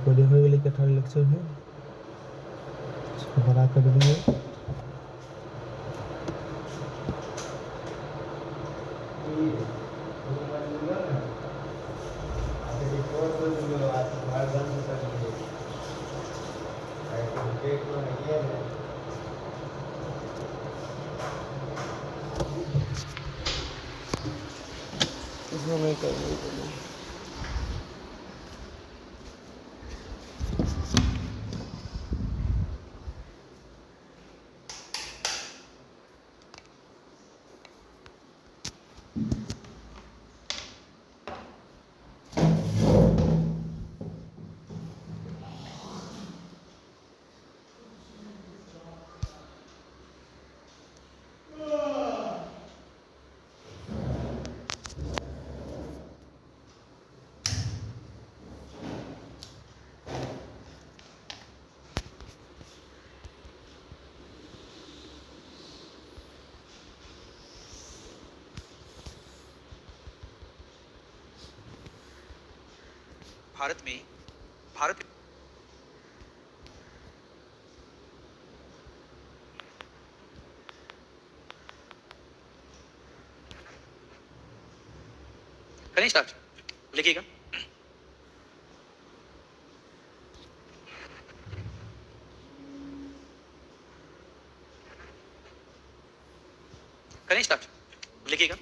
Recording हो गई कथा लेक्चर में इसको बड़ा कर दिए। इसमें मैं कर दूँ। भारत में भारत करें स्टार्ट, लिखिएगा। करें स्टार्ट, लिखिएगा।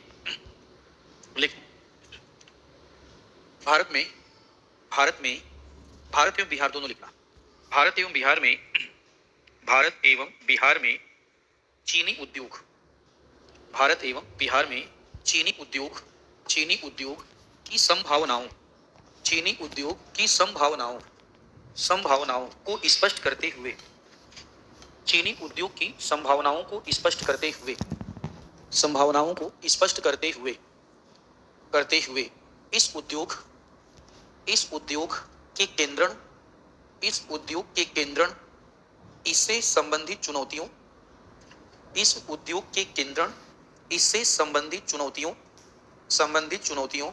लिख भारत में भारत एवं बिहार दोनों लिखना। भारत एवं बिहार में चीनी उद्योग, भारत एवं बिहार में चीनी उद्योग की संभावनाओं, चीनी उद्योग की संभावनाओं को स्पष्ट करते हुए, चीनी उद्योग की संभावनाओं को स्पष्ट करते हुए, संभावनाओं को स्पष्ट करते हुए इस उद्योग के केंद्रण, इससे संबंधित चुनौतियों, इस उद्योग के केंद्रण, इससे संबंधित चुनौतियों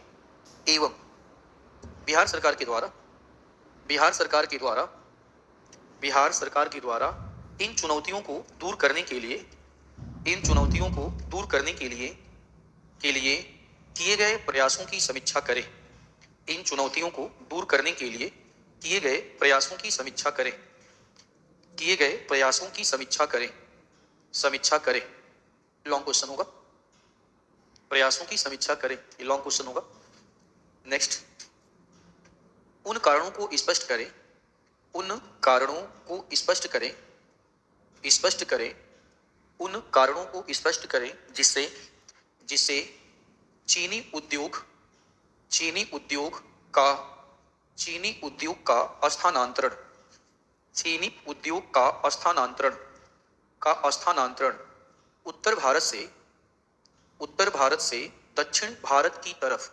एवं बिहार सरकार के द्वारा इन चुनौतियों को दूर करने के लिए किए गए प्रयासों की समीक्षा करें। इन चुनौतियों को दूर करने के लिए किए गए प्रयासों की समीक्षा करें। लॉन्ग क्वेश्चन होगा, प्रयासों की समीक्षा करें, ये लॉन्ग क्वेश्चन होगा। नेक्स्ट, उन कारणों को स्पष्ट करें, उन कारणों को स्पष्ट करें जिससे चीनी उद्योग का स्थानांतरण उत्तर भारत से दक्षिण भारत की तरफ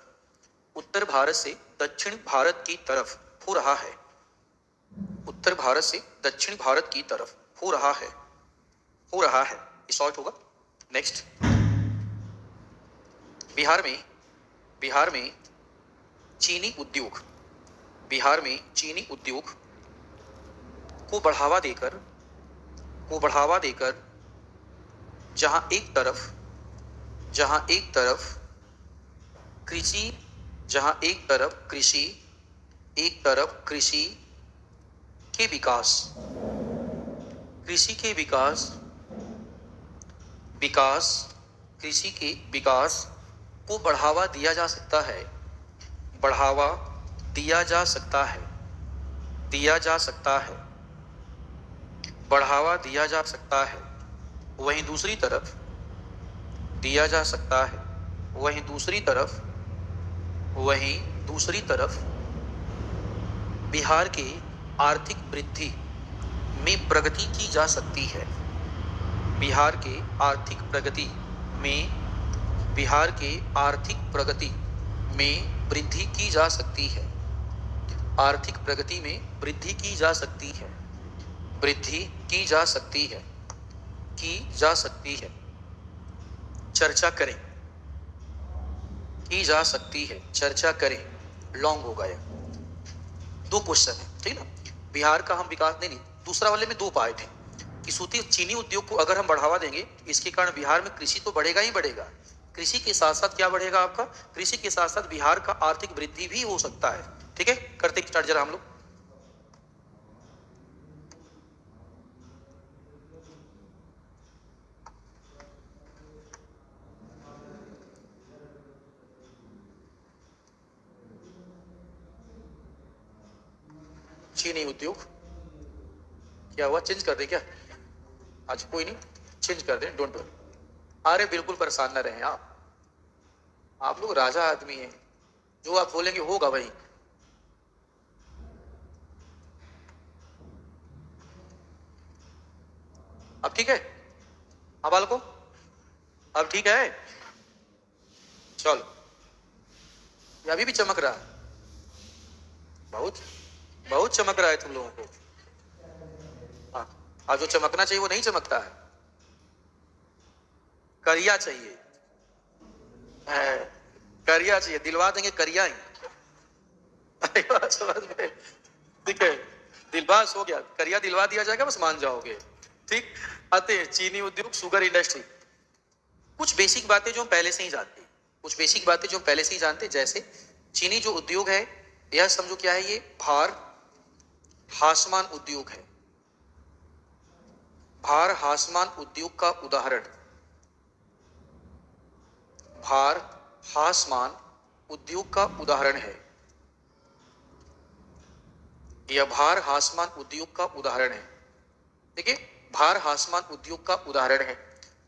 हो रहा है। उत्तर भारत से दक्षिण भारत की तरफ हो रहा है। शॉर्ट होगा। नेक्स्ट, बिहार में चीनी उद्योग को बढ़ावा देकर जहां एक तरफ कृषि के विकास को बढ़ावा दिया जा सकता है। वहीं दूसरी तरफ बिहार के आर्थिक वृद्धि में प्रगति की जा सकती है। बिहार के आर्थिक प्रगति में वृद्धि की जा सकती है। आर्थिक प्रगति में वृद्धि की जा सकती है। चर्चा करें, लॉन्ग हो गया। 2 क्वेश्चन है। ठीक ना। बिहार का हम विकास नहीं, दूसरा वाले में दो पार्ट है कि सूती चीनी उद्योग को अगर हम बढ़ावा देंगे, इसके कारण बिहार में कृषि तो बढ़ेगा ही बढ़ेगा, कृषि के साथ साथ क्या बढ़ेगा आपका, कृषि के साथ साथ बिहार का आर्थिक वृद्धि भी हो सकता है। ठीक है, करते स्टार्ट जरा हम लोग। चीनी उद्योग क्या हुआ, चेंज कर दे क्या? अच्छा कोई नहीं, चेंज कर दे, डोंट वरी। अरे बिल्कुल परेशान न रहे आप लोग राजा आदमी हैं, जो आप बोलेंगे होगा भाई। अब ठीक है, अब बालको अब ठीक है, चलो। ये अभी भी चमक रहा है, बहुत बहुत चमक रहा है तुम लोगों को। हाँ, अब जो चमकना चाहिए वो नहीं चमकता है, करिया चाहिए है, करिया चाहिए, दिलवा देंगे करिया ही। अरे वाह, समझ में, ठीक है, दिलबास हो गया, करिया दिलवा दिया जाएगा, बस मान जाओगे। ठीक, आते हैं चीनी उद्योग, शुगर इंडस्ट्री। कुछ बेसिक बातें जो हम पहले से ही जानते हैं, कुछ बेसिक बातें जो हम पहले से ही जानते हैं, जैसे चीनी जो उद्योग है, यह समझो क्या है, ये भार हासमान उद्योग है। भार हासमान उद्योग का उदाहरण, भार हासमान उद्योग का उदाहरण है, यह भार हासमान उद्योग का उदाहरण है। ठीक है, भार हासमान उद्योग का उदाहरण है।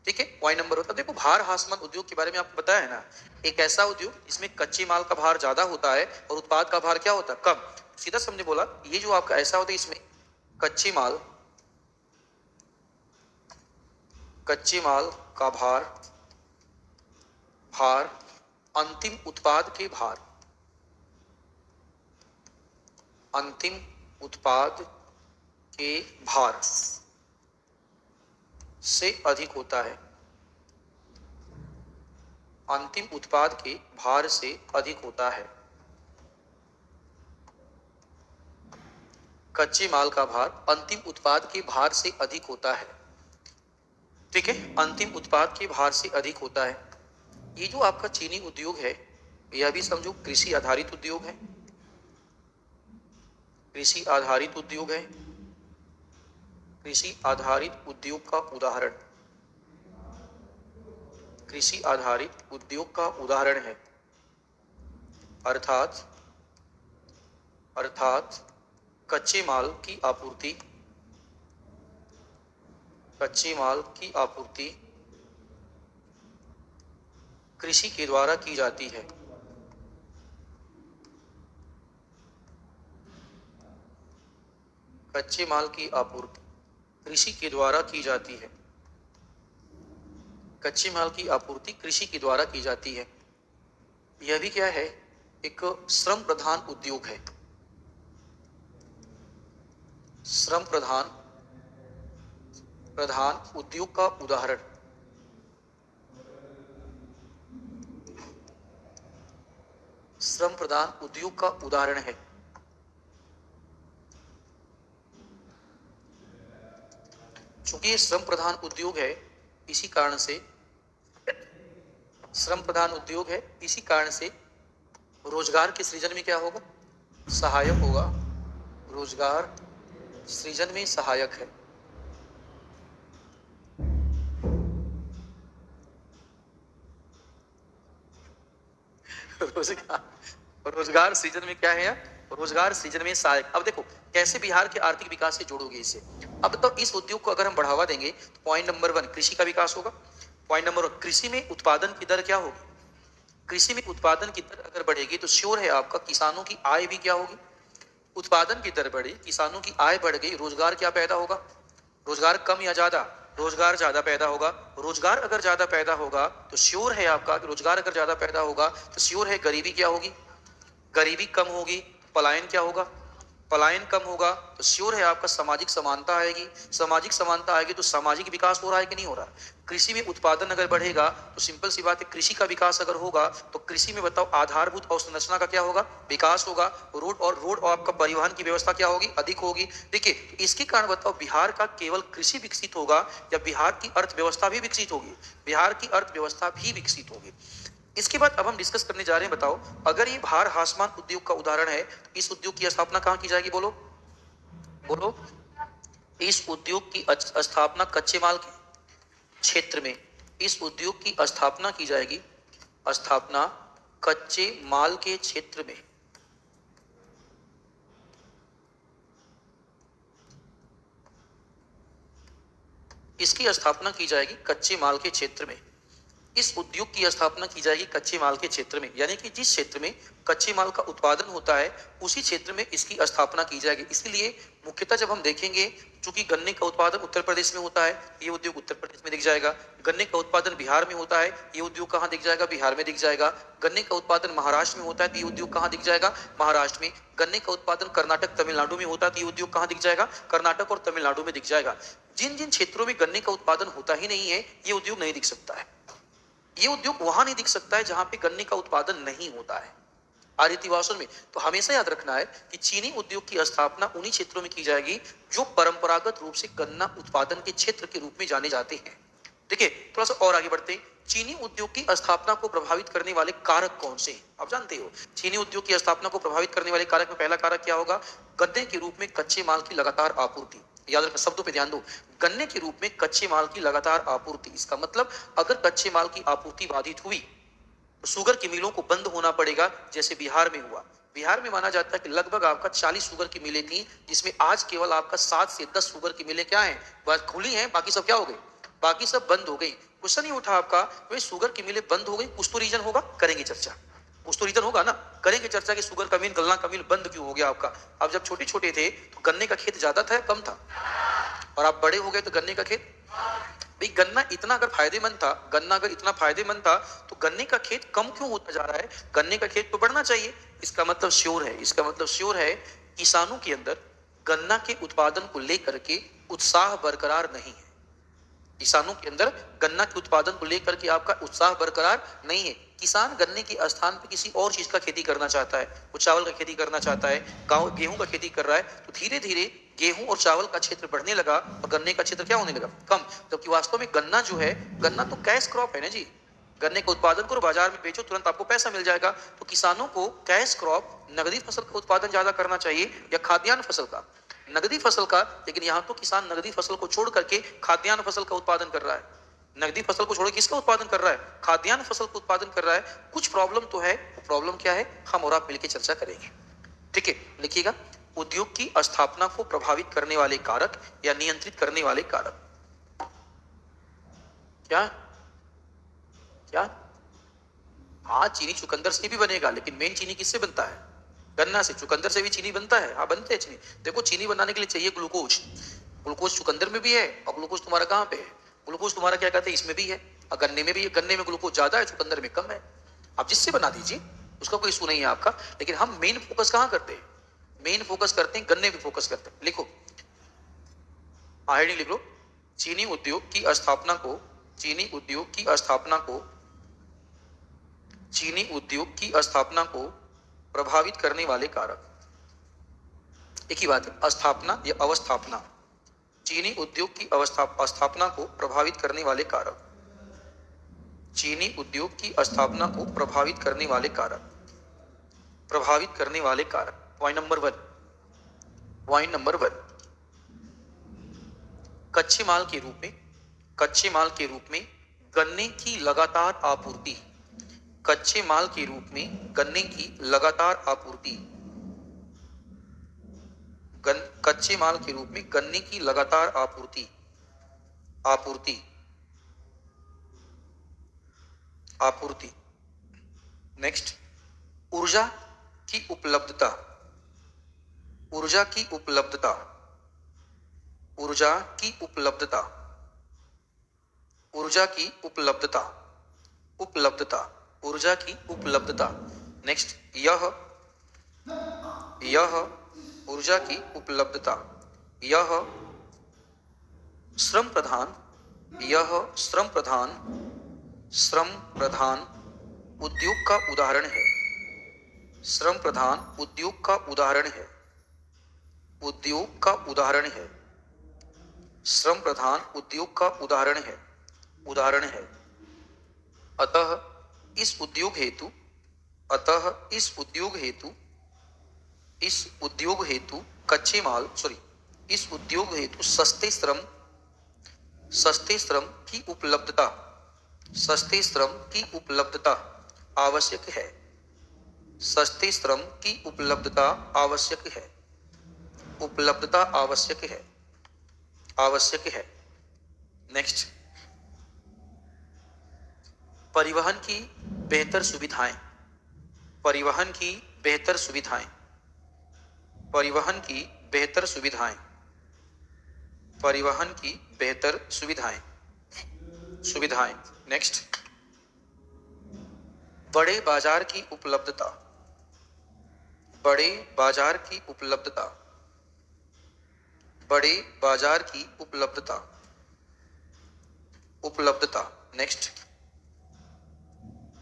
ठीक है, पॉइंट नंबर होता है, देखो भार हासमान उद्योग के बारे में आपको बताया है ना, एक ऐसा उद्योग इसमें कच्चे माल का भार ज्यादा होता है और उत्पाद का भार क्या होता है, कम। सीधा समझे बोला, ये जो आपका ऐसा होता है, इसमें कच्चे माल का भार अंतिम उत्पाद के भार, अंतिम उत्पाद के भार से अधिक होता है, अंतिम उत्पाद के भार से अधिक होता है। कच्चे माल का भार अंतिम उत्पाद के भार से अधिक होता है। ठीक है, अंतिम उत्पाद के भार से अधिक होता है। ये जो आपका चीनी उद्योग है, यह भी समझो कृषि आधारित उद्योग है, कृषि आधारित उद्योग है, कृषि आधारित उद्योग का उदाहरण, कृषि आधारित उद्योग का उदाहरण है। अर्थात कच्चे माल की आपूर्ति, कच्चे माल की आपूर्ति कृषि के द्वारा की जाती है। कच्चे माल की आपूर्ति कृषि के द्वारा की जाती है, कच्चे माल की आपूर्ति कृषि के द्वारा की जाती है। यह भी क्या है, एक श्रम प्रधान उद्योग है, श्रम प्रधान उद्योग का उदाहरण, श्रम प्रधान उद्योग का उदाहरण है। चूंकि ये श्रम प्रधान उद्योग है, इसी कारण से श्रम प्रधान उद्योग है, इसी कारण से रोजगार के सृजन में क्या होगा, सहायक होगा, रोजगार सृजन में सहायक है। रोजगार सृजन में क्या है, रोजगार सृजन में सहायक। अब देखो कैसे बिहार के आर्थिक विकास से जोड़ोगे इसे। अब तो इस उद्योग को अगर हम बढ़ावा देंगे तो पॉइंट नंबर 1 कृषि का विकास होगा, पॉइंट नंबर 1 कृषि में उत्पादन की दर क्या होगी, कृषि में उत्पादन की दर अगर बढ़ेगी तो श्योर है आपका किसानों की आय भी क्या होगी, उत्पादन की दर बढ़ी, किसानों की आय बढ़ गई, रोजगार क्या पैदा होगा, रोजगार कम या ज्यादा, रोजगार ज्यादा पैदा होगा। रोजगार अगर ज्यादा पैदा होगा तो श्योर है आपका, रोजगार अगर ज्यादा पैदा होगा तो श्योर है गरीबी क्या होगी, गरीबी कम होगी, पलायन क्या होगा, पलायन कम होगा तो श्योर है आपका सामाजिक समानता आएगी, सामाजिक समानता आएगी तो सामाजिक विकास हो रहा है कि नहीं हो रहा है। कृषि में उत्पादन अगर बढ़ेगा तो सिंपल सी बात है, कृषि का विकास अगर होगा तो कृषि में बताओ आधारभूत अवसंरचना का क्या होगा, विकास होगा। रोड और आपका परिवहन की व्यवस्था क्या होगी, अधिक होगी। देखिए तो इसके कारण बताओ बिहार का केवल कृषि विकसित होगा या बिहार की अर्थव्यवस्था भी विकसित होगी, बिहार की अर्थव्यवस्था भी विकसित होगी। इसके बाद अब हम डिस्कस करने जा रहे हैं, बताओ अगर ये भार हासमान उद्योग का उदाहरण है तो इस उद्योग की स्थापना कहाँ की जाएगी, बोलो बोलो। इस उद्योग की स्थापना कच्चे माल के क्षेत्र में, इस उद्योग की स्थापना की जाएगी, स्थापना कच्चे माल के क्षेत्र में। इसकी स्थापना की जाएगी कच्चे माल के क्षेत्र में। इस उद्योग की स्थापना की जाएगी कच्चे माल के क्षेत्र में, यानी कि जिस क्षेत्र में कच्चे माल का उत्पादन होता है उसी क्षेत्र में इसकी स्थापना की जाएगी। इसलिए मुख्यतः जब हम देखेंगे, चूंकि गन्ने का उत्पादन उत्तर प्रदेश में होता है, ये उद्योग उत्तर प्रदेश में दिख जाएगा। गन्ने का उत्पादन बिहार में होता है, ये उद्योग कहाँ दिख जाएगा, बिहार में दिख जाएगा। गन्ने का उत्पादन महाराष्ट्र में होता है तो ये उद्योग कहाँ दिख जाएगा, महाराष्ट्र में। गन्ने का उत्पादन कर्नाटक तमिलनाडु में होता है तो ये उद्योग कहाँ दिख जाएगा, कर्नाटक और तमिलनाडु में दिख जाएगा। जिन जिन क्षेत्रों में गन्ने का उत्पादन होता ही नहीं है ये उद्योग नहीं दिख सकता है। ये उद्योग वहां नहीं दिख सकता है जहां पे गन्ने का उत्पादन नहीं होता है। आदिवासियों में तो हमेशा याद रखना है कि चीनी उद्योग की स्थापना उन्हीं क्षेत्रों में की जाएगी जो परंपरागत रूप से गन्ना उत्पादन के क्षेत्र के रूप में जाने जाते हैं। देखिए थोड़ा सा और आगे बढ़ते हैं। चीनी उद्योग की स्थापना को प्रभावित करने वाले कारक कौन से हैं, आप जानते हो। चीनी उद्योग की स्थापना को प्रभावित करने वाले कारक में पहला कारक क्या होगा, गन्ने के रूप में कच्चे माल की लगातार आपूर्ति। याद रखना, शब्दों पे ध्यान दो, गन्ने के रूप में कच्चे माल की लगातार आपूर्ति। इसका मतलब अगर कच्चे माल की आपूर्ति बाधित हुई तो शुगर की मिलों को बंद होना पड़ेगा, जैसे बिहार में हुआ। बिहार में माना जाता है कि लगभग आपका 40 शुगर की मिलें थी, जिसमें आज केवल आपका 7 से 10 शुगर की मिलें क्या हैं, बस खुली हैं, बाकी सब क्या हो गई, बाकी सब बंद हो गई। क्वेश्चन ही उठा आपका, वे शुगर की मिलें बंद हो गई, कुछ तो रीजन होगा, करेंगे चर्चा। कुछ तो रीजन होगा ना, करेंगे चर्चा कि शुगर का मिल, गन्ना का मिल बंद क्यों हो गया आपका। अब जब छोटे छोटे थे तो गन्ने का खेत ज्यादा था, कम था, और आप बड़े हो गए तो गन्ने का खेत। भाई गन्ना इतना अगर फायदेमंद था, गन्ना अगर इतना फायदेमंद था तो गन्ने का खेत कम क्यों होता जा रहा है, गन्ने का खेत तो बढ़ना चाहिए। इसका मतलब श्योर है, इसका मतलब श्योर है किसानों के अंदर गन्ना के उत्पादन को लेकर के उत्साह बरकरार नहीं है। किसानों के अंदर गन्ना के उत्पादन को लेकर के आपका उत्साह बरकरार नहीं है। किसान गन्ने के स्थान पे किसी और चीज का खेती करना चाहता है, वो चावल का खेती करना चाहता है, गेहूं का खेती कर रहा है, तो धीरे धीरे गेहूं और चावल का क्षेत्र बढ़ने लगा और गन्ने का क्षेत्र क्या होने लगा, कम। जबकि वास्तव में गन्ना जो है, गन्ना तो कैश क्रॉप है ना जी। गन्ने का उत्पादन करो, बाजार में बेचो, तुरंत आपको पैसा मिल जाएगा। तो किसानों को कैश क्रॉप नगदी फसल का उत्पादन ज्यादा करना चाहिए या खाद्यान्न फसल का, नगदी फसल का। लेकिन यहाँ तो किसान नगदी फसल को छोड़ करके खाद्यान्न फसल का उत्पादन कर रहा है। नगदी फसल को छोड़ किसका उत्पादन कर रहा है, खाद्यान्न फसल का उत्पादन कर रहा है। कुछ प्रॉब्लम तो है, प्रॉब्लम क्या है हम और आप मिलकर चर्चा करेंगे, ठीक है। लिखिएगा, उद्योग की स्थापना को प्रभावित करने वाले कारक या नियंत्रित करने वाले कारक। क्या क्या, हाँ चीनी चुकंदर से भी बनेगा, लेकिन मेन चीनी किससे बनता है, गन्ना से। चुकंदर से भी चीनी बनता है, हाँ बनते हैं चीनी। देखो चीनी बनाने के लिए चाहिए ग्लूकोज, ग्लूकोज चुकंदर में भी है और ग्लूकोज तुम्हारा कहाँ पे है, ग्लूकोज तुम्हारा क्या कहते हैं इसमें भी है और गन्ने में भी है। गन्ने में ग्लूकोज ज्यादा है, चुकंदर में कम है। आप जिससे बना दीजिए, उसका कोई इशू नहीं है आपका। लेकिन हम मेन फोकस कहाँ करते हैं, मेन फोकस करते हैं गन्ने में फोकस करते हैं। लिखो, हेडिंग लिख लो, चीनी उद्योग की स्थापना को, चीनी उद्योग की स्थापना को, चीनी उद्योग की स्थापना को प्रभावित करने वाले कारक। एक ही बात है, स्थापना या अवस्थापना। चीनी उद्योग की स्थापना को प्रभावित करने वाले कारक, चीनी उद्योग की स्थापना को प्रभावित करने वाले कारक, प्रभावित करने वाले कारक। पॉइंट नंबर 1, पॉइंट नंबर 1, कच्चे माल के रूप में, कच्चे माल के रूप में गन्ने की लगातार आपूर्ति, कच्चे माल के रूप में गन्ने की लगातार आपूर्ति, कच्चे माल के रूप में गन्ने की लगातार आपूर्ति, आपूर्ति, आपूर्ति। नेक्स्ट, ऊर्जा की उपलब्धता, ऊर्जा की उपलब्धता, ऊर्जा की उपलब्धता, ऊर्जा की उपलब्धता, उपलब्धता, ऊर्जा की उपलब्धता। नेक्स्ट, यह ऊर्जा की उपलब्धता, यह श्रम प्रधान श्रम प्रधान उद्योग का उदाहरण है। श्रम प्रधान उद्योग का उदाहरण है। उद्योग का उदाहरण है। श्रम प्रधान उद्योग का उदाहरण है। अतः इस उद्योग हेतु कच्चे माल इस उद्योग हेतु सस्ते श्रम की उपलब्धता आवश्यक है। सस्ते श्रम की उपलब्धता आवश्यक है। नेक्स्ट, परिवहन की बेहतर सुविधाएं। नेक्स्ट, बड़े बाजार की उपलब्धता। नेक्स्ट,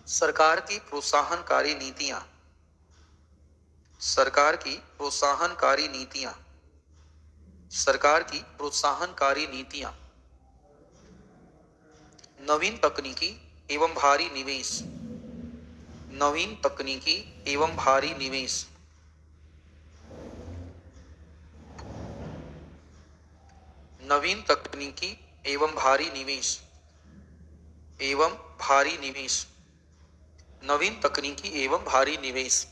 सरकार की प्रोत्साहनकारी नीतियां। नवीन तकनीकी एवं भारी निवेश।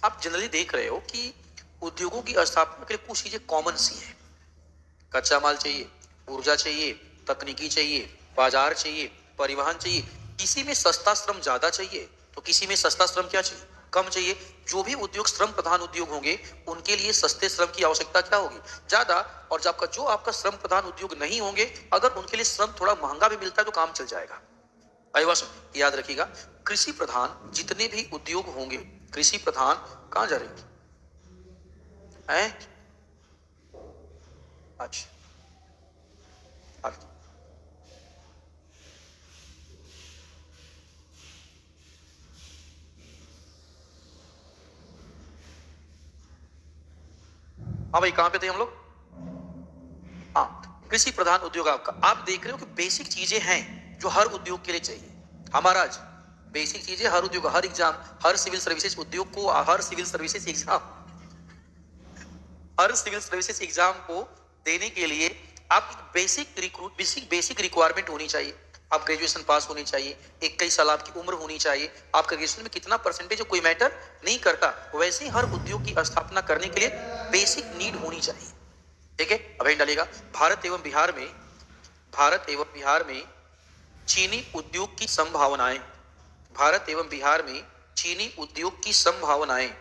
आप जनरली देख रहे हो कि उद्योगों की स्थापना के लिए कुछ चीजें कॉमन सी है। कच्चा माल चाहिए, ऊर्जा चाहिए, तकनीकी चाहिए, बाजार चाहिए, परिवहन चाहिए। किसी में सस्ता श्रम ज्यादा चाहिए तो किसी में सस्ता श्रम क्या चाहिए, कम चाहिए। जो भी उद्योग श्रम प्रधान उद्योग होंगे उनके लिए सस्ते श्रम की आवश्यकता क्या होगी, ज्यादा। और जो आपका श्रम प्रधान उद्योग नहीं होंगे, अगर उनके लिए श्रम थोड़ा महंगा भी मिलता है तो काम चल जाएगा। याद रखिएगा, कृषि प्रधान जितने भी उद्योग होंगे, कृषि प्रधान कहां जा रही है? अच्छा, हाँ भाई, कहां पे थे हम लोग? हाँ, कृषि प्रधान उद्योग आपका। आप देख रहे हो कि बेसिक चीजें हैं जो हर उद्योग के लिए चाहिए। हमारा आज बेसिक चीजें हर उद्योग, हर एग्जाम, हर सिविल सर्विसेज उद्योग को, हर सिविल सर्विसेज एग्जाम को देने के लिए आप बेसिक रिक्वायरमेंट होनी चाहिए। आप ग्रेजुएशन पास होनी चाहिए, 21 साल आपकी उम्र होनी चाहिए। आपका ग्रेजुएशन में कितना परसेंटेज कोई मैटर नहीं करता। वैसे ही हर उद्योग की स्थापना करने के लिए बेसिक नीड होनी चाहिए। ठीक है, अब डालिएगा, भारत एवं बिहार में चीनी उद्योग की संभावनाएं। भारत एवं बिहार में चीनी उद्योग की संभावनाएं।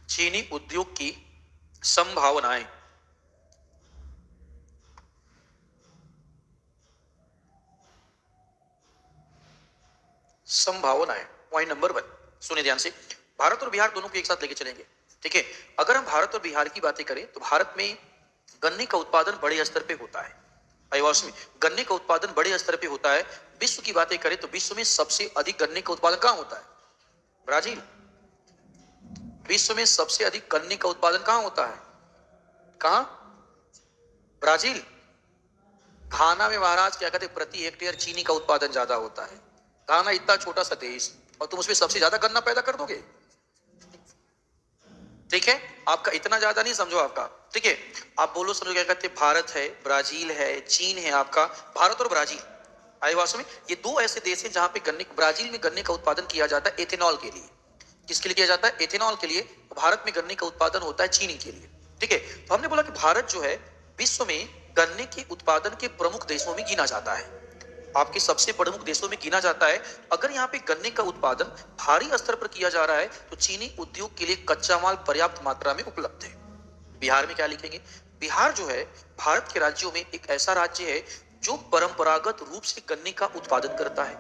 चीनी उद्योग की संभावनाएं। पॉइंट नंबर 1, सुनिए ध्यान से। भारत और बिहार दोनों को एक साथ लेके चलेंगे। ठीक है, अगर हम भारत और बिहार की बातें करें तो भारत में गन्ने का उत्पादन बड़े स्तर पे होता है। गन्ने का उत्पादन बड़े स्तर पे होता है। विश्व की बातें करें तो विश्व में सबसे अधिक गन्ने का उत्पादन कहां होता है? ब्राजील। विश्व में सबसे अधिक गन्ने का उत्पादन कहां होता है? कहां? ब्राजील। घाना में महाराज क्या कहते हैं, प्रति हेक्टेयर चीनी का उत्पादन ज्यादा होता है। घाना इतना छोटा सा देश और तुम उसमें सबसे ज्यादा गन्ना पैदा कर दोगे? ठीक है, आपका इतना ज्यादा नहीं समझो आपका। ठीक है, आप बोलो समझो क्या कहते हैं, भारत है, ब्राजील है, चीन है आपका। भारत और ब्राजील आदिवासी में ये दो ऐसे देश हैं जहां पे ब्राजील में गन्ने का उत्पादन किया जाता है एथेनॉल के लिए। किसके लिए किया जाता है? एथेनॉल के लिए। भारत में गन्ने का उत्पादन होता है चीनी के लिए। ठीक है, तो हमने बोला कि भारत जो है विश्व में गन्ने के उत्पादन के प्रमुख देशों में गिना जाता है। आपके सबसे प्रमुख देशों में गिना जाता है। अगर यहाँ पे गन्ने का उत्पादन भारी स्तर पर किया जा रहा है तो चीनी उद्योग के लिए कच्चा माल पर्याप्त मात्रा में उपलब्ध है। बिहार में क्या लिखेंगे? बिहार जो है भारत के राज्यों में एक ऐसा राज्य है जो परंपरागत रूप से गन्ने का उत्पादन करता है।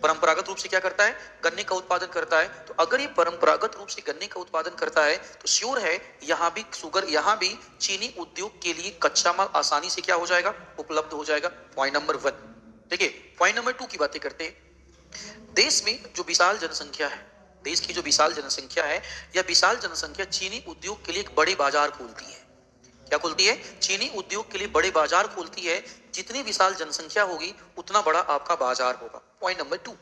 परंपरागत रूप से क्या करता है, गन्ने का उत्पादन करता है। तो अगर ये परंपरागत रूप से गन्ने का उत्पादन करता है तो श्योर है यहाँ भी शुगर, यहाँ भी चीनी उद्योग के लिए कच्चा माल आसानी से क्या हो जाएगा, उपलब्ध हो जाएगा। Point number 1। ठीक है, पॉइंट नंबर 2 की बातें करते हैं। देश में जो विशाल जनसंख्या है, देश की जो विशाल जनसंख्या है, यह विशाल जनसंख्या चीनी उद्योग के लिए एक बड़े बाजार खोलती है। क्या खोलती है, चीनी उद्योग के लिए बड़े बाजार खोलती है। जितनी विशाल जनसंख्या होगी उतना बड़ा आपका बाजार होगा। Point number 2।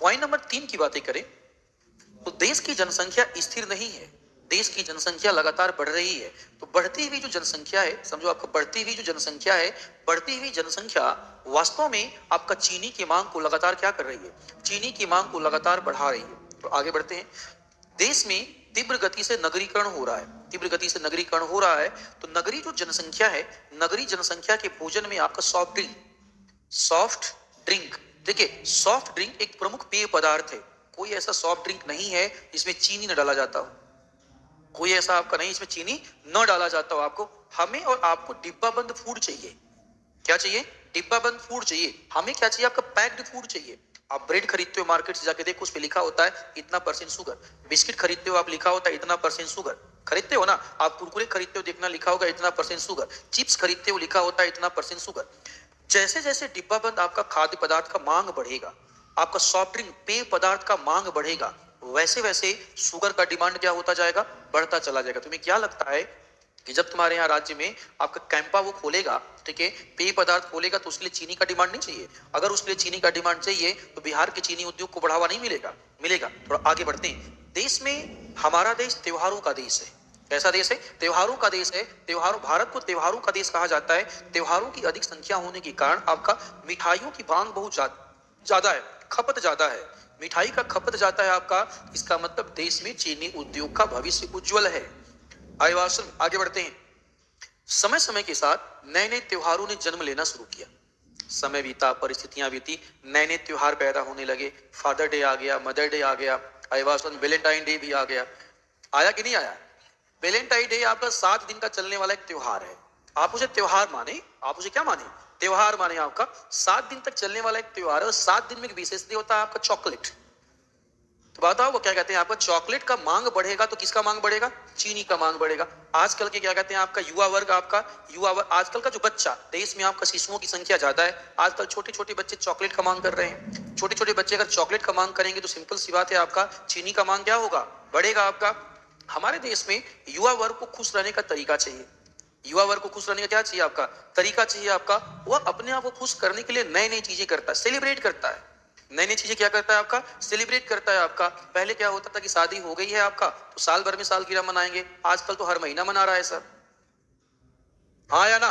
पॉइंट नंबर 3 की बातें करें तो देश की जनसंख्या स्थिर नहीं है, देश की जनसंख्या लगातार बढ़ रही है। तो बढ़ती हुई जो जनसंख्या है, समझो आपका बढ़ती हुई जो जनसंख्या है, बढ़ती हुई जनसंख्या वास्तव में आपका चीनी की मांग को लगातार क्या कर रही है, चीनी की मांग को लगातार बढ़ा रही है। तो आगे बढ़ते हैं। देश में तीव्र गति से नगरीकरण हो रहा है, तीव्र गति से नगरीकरण हो रहा है। तो नगरी जो जनसंख्या है, नगरी जनसंख्या के भोजन में आपका सॉफ्ट ड्रिंक, देखिए सॉफ्ट ड्रिंक एक प्रमुख पेय पदार्थ है। कोई ऐसा सॉफ्ट ड्रिंक नहीं है जिसमें चीनी न डाला जाता हो, कोई ऐसा आपका नहीं इसमें चीनी न डाला जाता हो। आपको, हमें और आपको डिब्बा बंद फूड चाहिए। क्या चाहिए, डिब्बा बंद फूड चाहिए। हमें क्या चाहिए, आपका पैक्ड फूड चाहिए। आप ब्रेड खरीदते हो मार्केट से जाके देखो, उस पे लिखा होता है इतना % शुगर। बिस्किट खरीदते हो आप, लिखा होता है इतना % शुगर। खरीदते हो ना आप, कुरकुरे खरीदते हो, देखना लिखा होगा इतना % शुगर। चिप्स खरीदते हो, लिखा होता है इतना % शुगर। जैसे जैसे डिब्बा बंद आपका खाद्य पदार्थ का मांग बढ़ेगा, आपका सॉफ्ट ड्रिंक पेय पदार्थ का मांग बढ़ेगा, वैसे वैसे शुगर का डिमांड क्या होता जाएगा, बढ़ता चला जाएगा। तुम्हें क्या लगता है कि जब तुम्हारे यहाँ राज्य में आपका कैंपा वो खोलेगा, ठीक है, पेय पदार्थ खोलेगा, तो उसके लिए चीनी का डिमांड नहीं चाहिए? अगर उसके लिए चीनी का डिमांड चाहिए तो बिहार के चीनी उद्योग को बढ़ावा नहीं मिलेगा? मिलेगा। थोड़ा आगे बढ़ते हैं। देश में, हमारा देश त्योहारों का देश है। कैसा देश है, त्योहारों का देश है। त्योहारों, भारत को त्योहारों का देश कहा जाता है। त्योहारों की अधिक संख्या होने के कारण आपका मिठाइयों की मांग बहुत ज्यादा है, खपत ज्यादा है, मिठाई का खपत जाता है आपका। इसका मतलब देश में चीनी उद्योग का भविष्य उज्जवल है। आगे बढ़ते हैं। समय समय के साथ नए नए त्योहारों ने जन्म लेना शुरू किया। समय बीता, परिस्थितियां बीती, नए नए त्योहार पैदा होने लगे। फादर डे आ गया, मदर डे आ गया, वैलेंटाइन डे भी आ गया। आया कि नहीं आया? वैलेंटाइन डे आपका 7 दिन का चलने वाला एक त्योहार है। आप उसे त्योहार माने, आप उसे क्या माने, त्योहार माने। आपका 7 दिन तक चलने वाला एक त्योहार है और 7 दिन में एक विशेष डे होता है आपका चॉकलेट। तो बताओ वो क्या कहते हैं, आपका चॉकलेट का मांग बढ़ेगा तो किसका मांग बढ़ेगा, चीनी का मांग बढ़ेगा। आजकल के क्या कहते हैं, आपका युवा वर्ग, आजकल का जो बच्चा, देश में आपका शिशुओं की संख्या ज्यादा है। आजकल छोटे छोटे बच्चे चॉकलेट का मांग कर रहे हैं। छोटे छोटे बच्चे अगर चॉकलेट का मांग करेंगे तो सिंपल सी बात है, आपका चीनी का मांग क्या होगा, बढ़ेगा आपका। हमारे देश में युवा वर्ग को खुश रहने का तरीका चाहिए। युवा वर्ग को खुश रहने का क्या चाहिए, आपका तरीका चाहिए। आपका वह अपने आप को खुश करने के लिए नई नई चीजें करता है, सेलिब्रेट करता है। नई नई चीजें क्या करता है, आपका सेलिब्रेट करता है। आपका पहले क्या होता था कि शादी हो गई है आपका तो साल भर में सालगिरह मनाएंगे। आजकल तो हर महीना मना रहा है सर। हाँ या ना,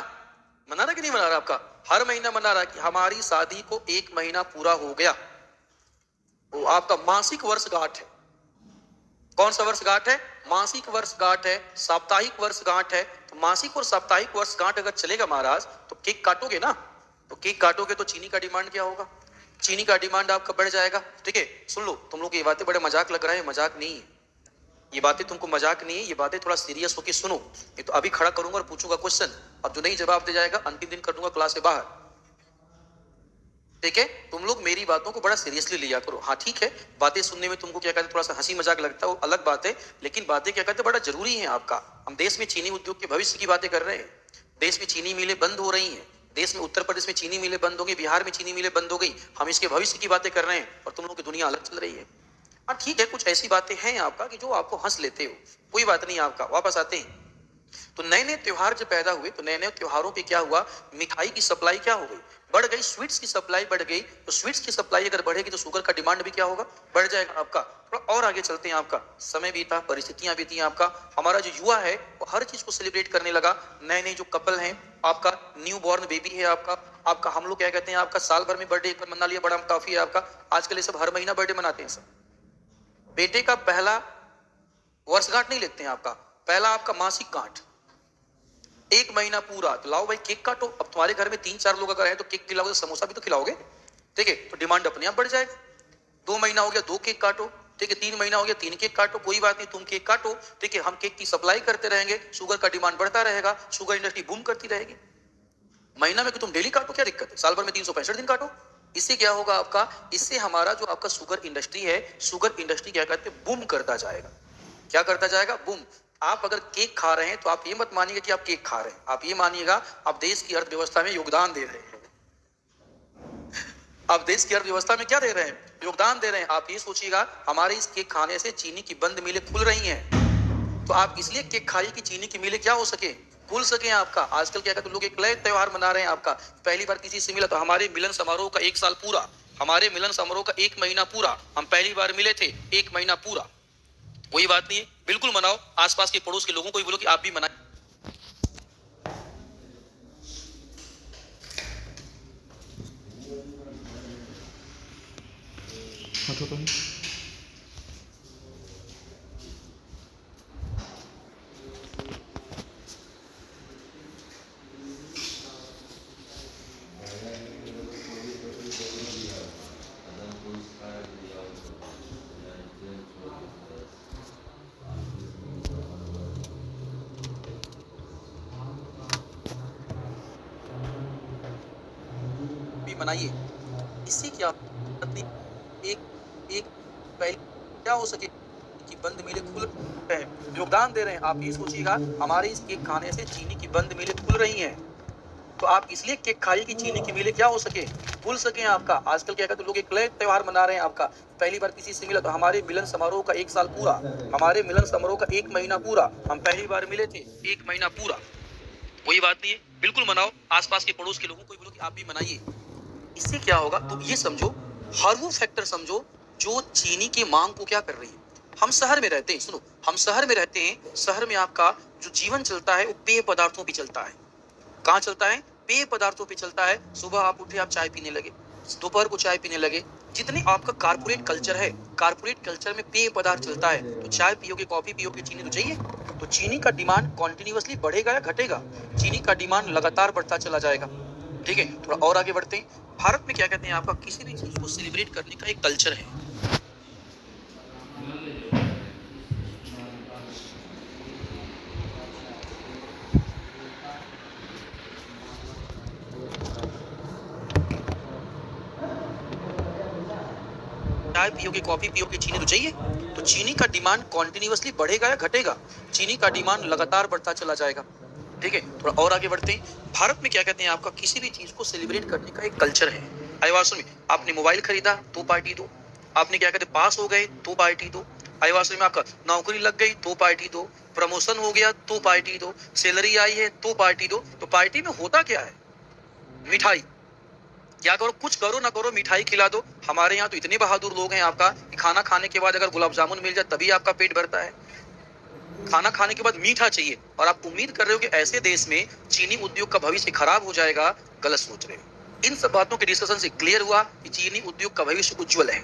मना रहा कि नहीं मना रहा? आपका हर महीना मना रहा है कि हमारी शादी को 1 महीना पूरा हो गया। वो आपका मासिक वर्षगांठ है। कौन सा वर्षगांठ है, मासिक वर्षगांठ है, साप्ताहिक वर्षगांठ है। तो मासिक और साप्ताहिक वर्षगांठ अगर चलेगा महाराज तो केक काटोगे ना, तो केक काटोगे तो चीनी का डिमांड क्या होगा, चीनी का डिमांड आपका बढ़ जाएगा। ठीक है, सुन लो, तुम लोग ये बातें बड़े मजाक लग रहा है, मजाक नहीं है ये बातें, तुमको मजाक नहीं है ये बातें, थोड़ा सीरियस होकर सुनो। ये तो अभी खड़ा करूंगा और पूछूंगा क्वेश्चन, अब जो नहीं जवाब दे जाएगा अंतिम दिन कर दूंगा क्लास से बाहर। ठीक है, तुम लोग मेरी बातों को बड़ा सीरियसली लिया करो। हाँ ठीक है, बातें सुनने में तुमको क्या कहते हैं, थोड़ा सा हंसी मजाक लगता है, वो अलग बात है, लेकिन बातें क्या कहते हैं, बड़ा जरूरी है आपका। हम देश में चीनी उद्योग के भविष्य की बातें कर रहे हैं। देश में चीनी मिलें बंद हो रही हैं, देश में उत्तर प्रदेश में चीनी मिलें बंद हो गई, बिहार में चीनी मिलें बंद हो गई। हम इसके भविष्य की बातें कर रहे हैं और तुम लोग की दुनिया अलग चल रही है। हाँ ठीक है, कुछ ऐसी बातें हैं आपका कि जो आपको हंस लेते हो, कोई बात नहीं। आपका वापस आते हैं। तो नए नए त्योहार जब पैदा हुए तो नए नए त्योहारों पे क्या हुआ, मिठाई की सप्लाई क्या हो गई, बढ़ गई। स्वीट्स की सप्लाई बढ़ गई। तो स्वीट्स की सप्लाई अगर बढ़ेगी तो शुगर का डिमांड भी क्या होगा, बढ़ जाएगा आपका। थोड़ा और आगे चलते हैं। आपका समय बीता, परिस्थितियां बीती, आपका हमारा जो युवा है वो हर चीज को सेलिब्रेट करने लगा। नए नए जो कपल हैं, आपका न्यू बॉर्न बेबी है, आपका हम लोग क्या कहते हैं, आपका साल भर में बर्थडे एक बार मना लिया, बड़ा काफी है आपका। आजकल ये सब हर महीना बर्थडे मनाते हैं सब। बेटे का पहला वर्षगांठ नहीं लेते हैं, आपका पहला आपका मासिक गांठ, 1 महीना पूरा। तो लाओ भाई केक काटो। अब तुम्हारे घर में 3-4 लोग अगर हैं तो केक खिलाओगे तो समोसा भी तो खिलाओगे। ठीक है, तो डिमांड अपने आप बढ़ जाएगा। 2 महीना हो गया 2 केक काटो। ठीक है, 3 महीना हो गया 3 केक काटो। कोई बात नहीं, तुम केक काटो। ठीक है, हम केक की सप्लाई करते रहेंगे, शुगर का डिमांड बढ़ता रहेगा, शुगर इंडस्ट्री बूम करती रहेगी। महीना में कि तुम डेली काटो, क्या दिक्कत है, साल भर में 365 दिन काटो। इससे क्या होगा आपका, इससे हमारा जो आपका शुगर इंडस्ट्री है, शुगर इंडस्ट्री क्या कहते हैं, बूम करता जाएगा। क्या करता जाएगा, बूम। आप अगर केक खा रहे हैं तो आप ये मत मानिएगा कि आप केक खा रहे हैं, आप ये मानिएगा आप देश की अर्थव्यवस्था में योगदान दे रहे हैं। आप देश की अर्थव्यवस्था में क्या दे रहे हैं, योगदान दे रहे हैं। आप ये सोचिएगा हमारे इस केक खाने से चीनी की बंद मिलें खुल रही हैं, तो आप इसलिए केक खाइए कि चीनी की मिलें क्या हो सके, खुल सके आपका। आजकल क्या कहते हैं लोग, एक नए त्योहार मना रहे हैं आपका, पहली बार किसी से मिला तो हमारे मिलन समारोह का 1 साल पूरा, हमारे मिलन समारोह का 1 महीना पूरा, हम पहली बार मिले थे 1 महीना पूरा। कोई बात नहीं है, बिल्कुल मनाओ, आसपास के पड़ोस के लोगों को भी बोलो कि आप भी मनाएं। भी मनाइए, इससे क्या एक एक पहले क्या हो सके कि बंद मिलें खुल रहे हैं, योगदान दे रहे हैं। आप ये सोचिएगा हमारे इस केक खाने से चीनी की बंद मिलें खुल रही हैं, तो आप इसलिए केक खाइए कि चीनी की मिलें क्या हो सके, खुल सके आपका। आजकल क्या कहते हैं लोग, एक नए त्योहार मना रहे हैं आपका, पहली बार किसी से मिला तो हमारे मिलन समारोह का 1 साल पूरा, हमारे मिलन समारोह का 1 महीना पूरा, हम पहली बार मिले थे 1 महीना पूरा। कोई बात नहीं है, बिल्कुल मनाओ, आसपास के पड़ोस के लोगों को भी बोलो कि आप भी मनाइए। इससे क्या होगा, तो ये समझो, हर वो फैक्टर समझो जो चीनी की मांग को क्या कर रही है। हम शहर में रहते हैं, सुनो, हम शहर में रहते हैं, शहर में आपका जो जीवन चलता है वो पेय पदार्थों पे चलता है। कहाँ चलता है, पेय पदार्थों पे चलता है। सुबह आप उठे, आप चाय पीने लगे, दोपहर को चाय पीने लगे। जितने आपका कारपोरेट कल्चर है, कारपोरेट कल्चर में पेय पदार्थ चलता है, तो चाय पियोगे, कॉफी पियोगे, चीनी तो चाहिए। तो चीनी का डिमांड कॉन्टिन्यूअसली बढ़ेगा या घटेगा, चीनी का डिमांड लगातार बढ़ता चला जाएगा। ठीक है, थोड़ा और आगे बढ़ते हैं। भारत में क्या कहते हैं, आपका किसी भी चीज को सेलिब्रेट करने का एक कल्चर है। चाय पियोगे, कॉफी पियोगे, चीनी तो चाहिए। तो चीनी का डिमांड कॉन्टिन्यूअसली बढ़ेगा या घटेगा, चीनी का डिमांड लगातार बढ़ता चला जाएगा। ठीक है, थोड़ा और आगे बढ़ते हैं। भारत में क्या कहते हैं, आपका किसी भी चीज को सेलिब्रेट करने का एक कल्चर है। आईवासन में आपने मोबाइल खरीदा तो पार्टी दो, आपने क्या कहते पास हो गए तो पार्टी दो, आईवासन में आपका नौकरी लग गई तो पार्टी दो, प्रमोशन हो गया तो पार्टी दो, सैलरी आई है तो पार्टी दो। तो पार्टी में होता क्या है, मिठाई। क्या करो, कुछ करो ना करो, मिठाई खिला दो। हमारे यहाँ तो इतने बहादुर लोग हैं आपका कि खाना खाने के बाद अगर गुलाब जामुन मिल जाए तभी आपका पेट भरता है। खाना खाने के बाद मीठा चाहिए, और आप उम्मीद कर रहे हो कि ऐसे देश में चीनी उद्योग का भविष्य खराब हो जाएगा, गलत सोच रहे हो। इन सब बातों के डिस्कशन से क्लियर हुआ कि चीनी उद्योग का भविष्य उज्जवल है।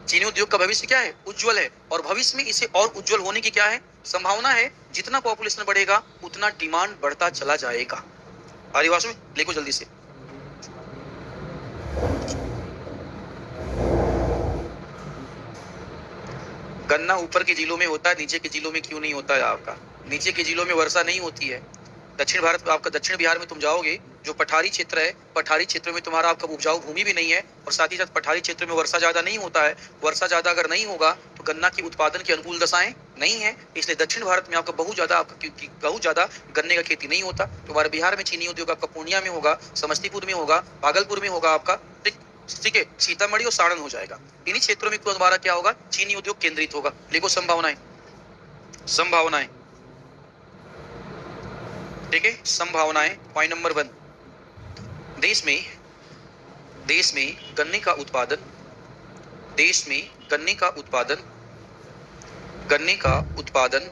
चीनी उद्योग का भविष्य क्या है, उज्जवल है। और भविष्य में इसे और उज्जवल होने की क्या है, संभावना है। जितना पॉपुलेशन बढ़ेगा उतना डिमांड बढ़ता चला जाएगा। आदिवासी में लिखो जल्दी से। गन्ना ऊपर के जिलों में होता है, नीचे के जिलों में क्यों नहीं होता है आपका, नीचे के जिलों में वर्षा नहीं होती है। दक्षिण भारत में, आपका दक्षिण बिहार में तुम जाओगे, जो पठारी क्षेत्र है, पठारी क्षेत्र में तुम्हारा आपका उपजाऊ भूमि भी नहीं है, और साथ ही साथ पठारी क्षेत्र में वर्षा ज्यादा नहीं होता है। वर्षा ज्यादा अगर नहीं होगा तो गन्ना के उत्पादन की अनुकूल दशाएं नहीं है, इसलिए दक्षिण भारत में आपका बहुत ज्यादा गन्ने का खेती नहीं होता। तुम्हारे बिहार में चीनी उद्योग आपका पूर्णिया में होगा, समस्तीपुर में होगा, भागलपुर में होगा आपका, ठीक है, सीतामढ़ी और सारण हो जाएगा। इन्हीं क्षेत्रों में तुम्हारा क्या होगा, चीनी उद्योग केंद्रित होगा। देखो संभावनाएं, संभावनाएं, ठीक है, संभावनाएं। पॉइंट नंबर 1, देश में गन्ने का उत्पादन, देश में गन्ने का उत्पादन, गन्ने का उत्पादन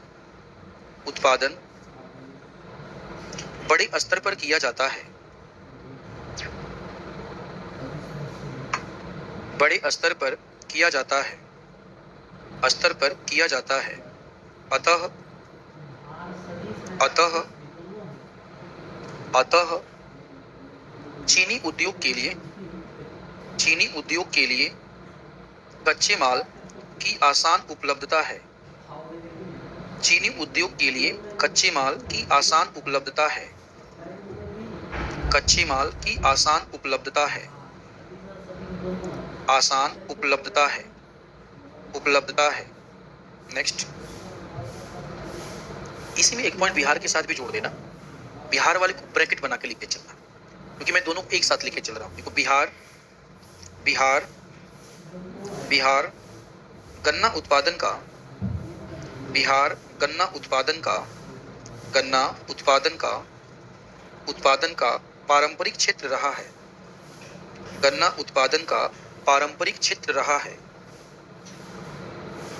बड़े स्तर पर किया जाता है, बड़े स्तर पर किया जाता है, स्तर पर किया जाता है। अतः चीनी उद्योग के लिए कच्चे माल की आसान उपलब्धता है। चीनी उद्योग के लिए कच्चे माल की आसान उपलब्धता है, कच्चे माल की आसान उपलब्धता है। आसान उपलब्धता है, उपलब्धता है। नेक्स्ट, इसी में एक पॉइंट बिहार के साथ भी जोड़ देना, बिहार वाले को ब्रैकेट बना के लिख के चलना, क्योंकि मैं दोनों को एक साथ लिखे चल रहा हूं। देखो बिहार, बिहार, बिहार गन्ना उत्पादन का, बिहार गन्ना उत्पादन का, गन्ना उत्पादन का, उत्पादन का पारंपरिक क्षेत्र रहा है, गन्ना उत्पादन का पारंपरिक क्षेत्र रहा है,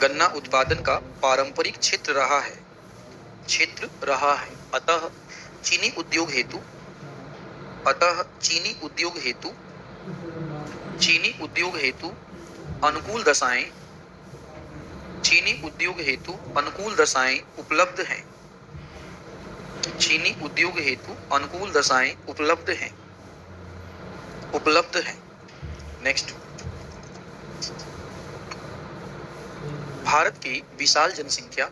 गन्ना उत्पादन का पारंपरिक क्षेत्र रहा है, क्षेत्र रहा है। अतः चीनी उद्योग हेतु, अतः चीनी उद्योग हेतु, चीनी उद्योग हेतु अनुकूल दशाएं, चीनी उद्योग हेतु अनुकूल दशाएं उपलब्ध हैं, चीनी उद्योग हेतु अनुकूल दशाएं उपलब्ध हैं, उपलब्ध हैं। नेक्स्ट, भारत की विशाल जनसंख्या,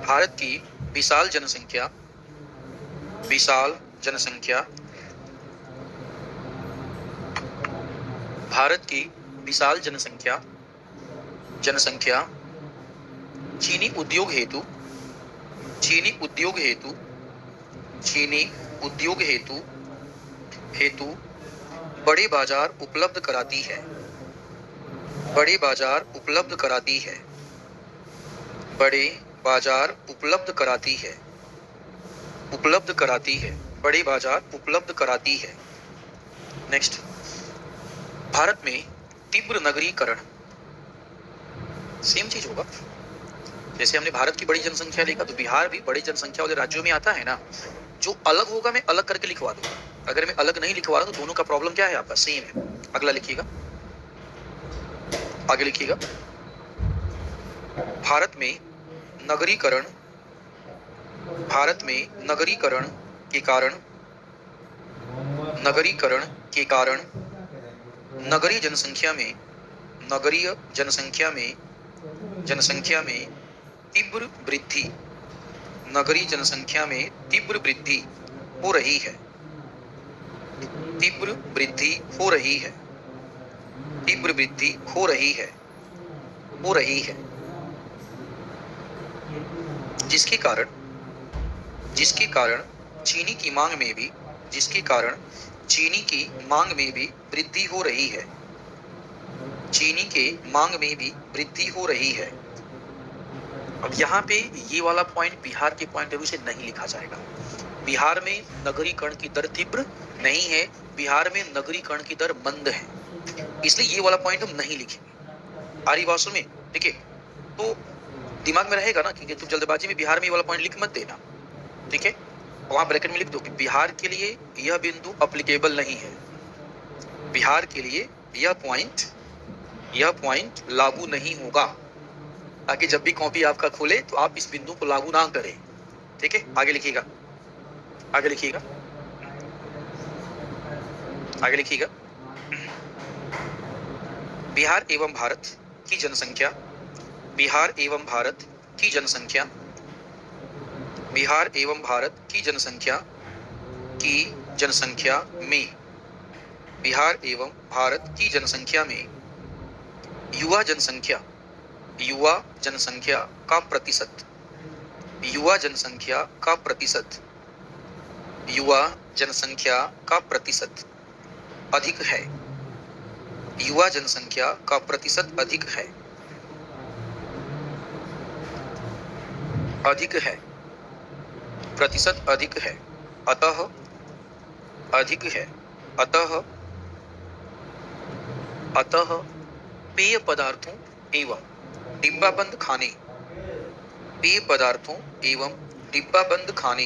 भारत की विशाल जनसंख्या, विशाल जनसंख्या, भारत की विशाल जनसंख्या, जनसंख्या चीनी उद्योग हेतु, चीनी उद्योग हेतु, चीनी उद्योग हेतु, हेतु बड़े बाजार उपलब्ध कराती है, बड़े बाजार उपलब्ध कराती है, बड़े बाजार उपलब्ध कराती है, उपलब्ध कराती है, बड़े बाजार उपलब्ध कराती है। नेक्स्ट, भारत में तीव्र नगरीकरण, सेम चीज होगा। जैसे हमने भारत की बड़ी जनसंख्या लिखा, तो बिहार भी बड़ी जनसंख्या वाले राज्यों में आता है ना। जो अलग होगा मैं अलग करके लिखवा दूंगा, अगर मैं अलग नहीं लिखवा रहा हूं तो दोनों का प्रॉब्लम क्या है आपका, सेम है। अगला लिखिएगा, आगे लिखिएगा। भारत में नगरीकरण, भारत में नगरीकरण के कारण, नगरीकरण के कारण नगरीय जनसंख्या में, नगरीय जनसंख्या में, जनसंख्या में तीव्र वृद्धि, नगरीय जनसंख्या में तीव्र वृद्धि हो रही है, तीव्र वृद्धि हो रही है, तीव्र वृद्धि हो रही है, हो रही है। जिसके कारण, जिसके कारण चीनी की मांग में भी, जिसके कारण चीनी की मांग में भी वृद्धि हो रही है, चीनी के मांग में भी वृद्धि हो रही है। अब यहाँ पे ये वाला पॉइंट बिहार के पॉइंट ऑफ व्यू से नहीं लिखा जाएगा। बिहार में नगरीकरण की दर तीव्र नहीं है, बिहार में नगरीकरण की दर मंद है, इसलिए ये वाला पॉइंट हम नहीं लिखेंगे। आ रही बात समझ में? देखिए, तो दिमाग में रहेगा ना, क्योंकि तुम जल्दबाजी में बिहार में ये वाला पॉइंट लिख मत देना, ठीक है। वहां ब्रैकेट में लिख दो कि बिहार के लिए यह बिंदु अप्लीकेबल नहीं है, बिहार के लिए यह पॉइंट लागू नहीं होगा, ताकि जब भी कॉपी आपका खोले तो आप इस बिंदु को लागू ना करें, ठीक है। आगे लिखिएगा, आगे लिखिएगा, आगे लिखिएगा। बिहार एवं भारत की जनसंख्या, बिहार एवं भारत की जनसंख्या, बिहार एवं भारत की जनसंख्या, की जनसंख्या में, बिहार एवं भारत की जनसंख्या में युवा जनसंख्या, युवा जनसंख्या का प्रतिशत, युवा जनसंख्या का प्रतिशत, युवा जनसंख्या का प्रतिशत अधिक है, युवा जनसंख्या का प्रतिशत अधिक है, अधिक है, प्रतिशत अधिक है। अतः, अधिक है, अतः, अतः पेय पदार्थों एवं डिब्बाबंद खाने, पेय पदार्थों एवं डिब्बाबंद खाने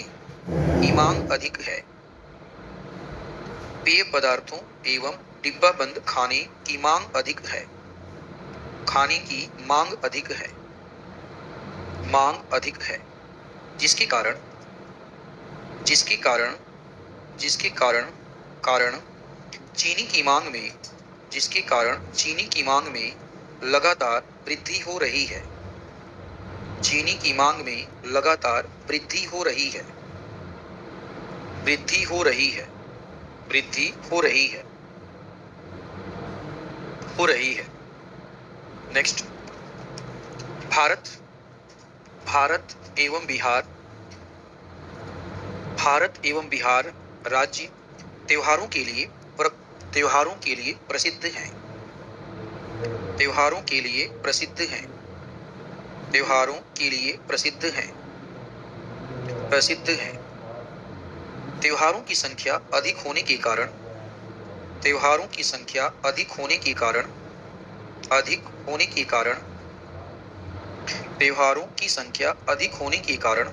की मांग अधिक है, पेय पदार्थों एवं डिब्बाबंद खाने की मांग अधिक है, खाने की मांग अधिक है, मांग अधिक है। जिसके कारण, जिसके कारण, जिसके कारण, कारण चीनी की मांग में, जिसके कारण चीनी की मांग में लगातार वृद्धि हो रही है, चीनी की मांग में लगातार वृद्धि हो रही है, वृद्धि हो रही है, वृद्धि हो रही है। हो रही है। नेक्स्ट, भारत भारत एवं बिहार भारत एवं बिहार राज्य त्योहारों के लिए प्रसिद्ध हैं। त्योहारों के लिए प्रसिद्ध हैं। त्योहारों के लिए प्रसिद्ध हैं। प्रसिद्ध हैं। त्योहारों की संख्या अधिक होने के कारण त्योहारों की संख्या अधिक होने के कारण अधिक होने के कारण त्योहारों की संख्या अधिक होने के कारण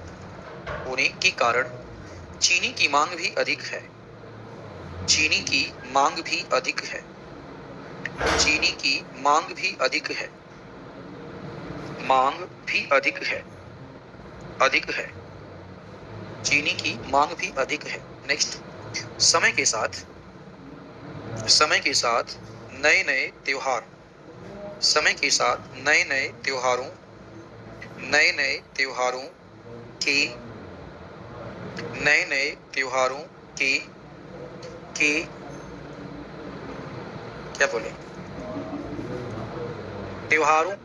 चीनी की मांग भी अधिक है। चीनी की मांग भी अधिक है। चीनी की मांग भी अधिक है। मांग भी अधिक है। अधिक है। चीनी की मांग भी अधिक है। नेक्स्ट, समय के साथ नए नए त्योहार समय के साथ नए नए त्योहारों के नए नए त्योहारों के क्या बोले त्योहारों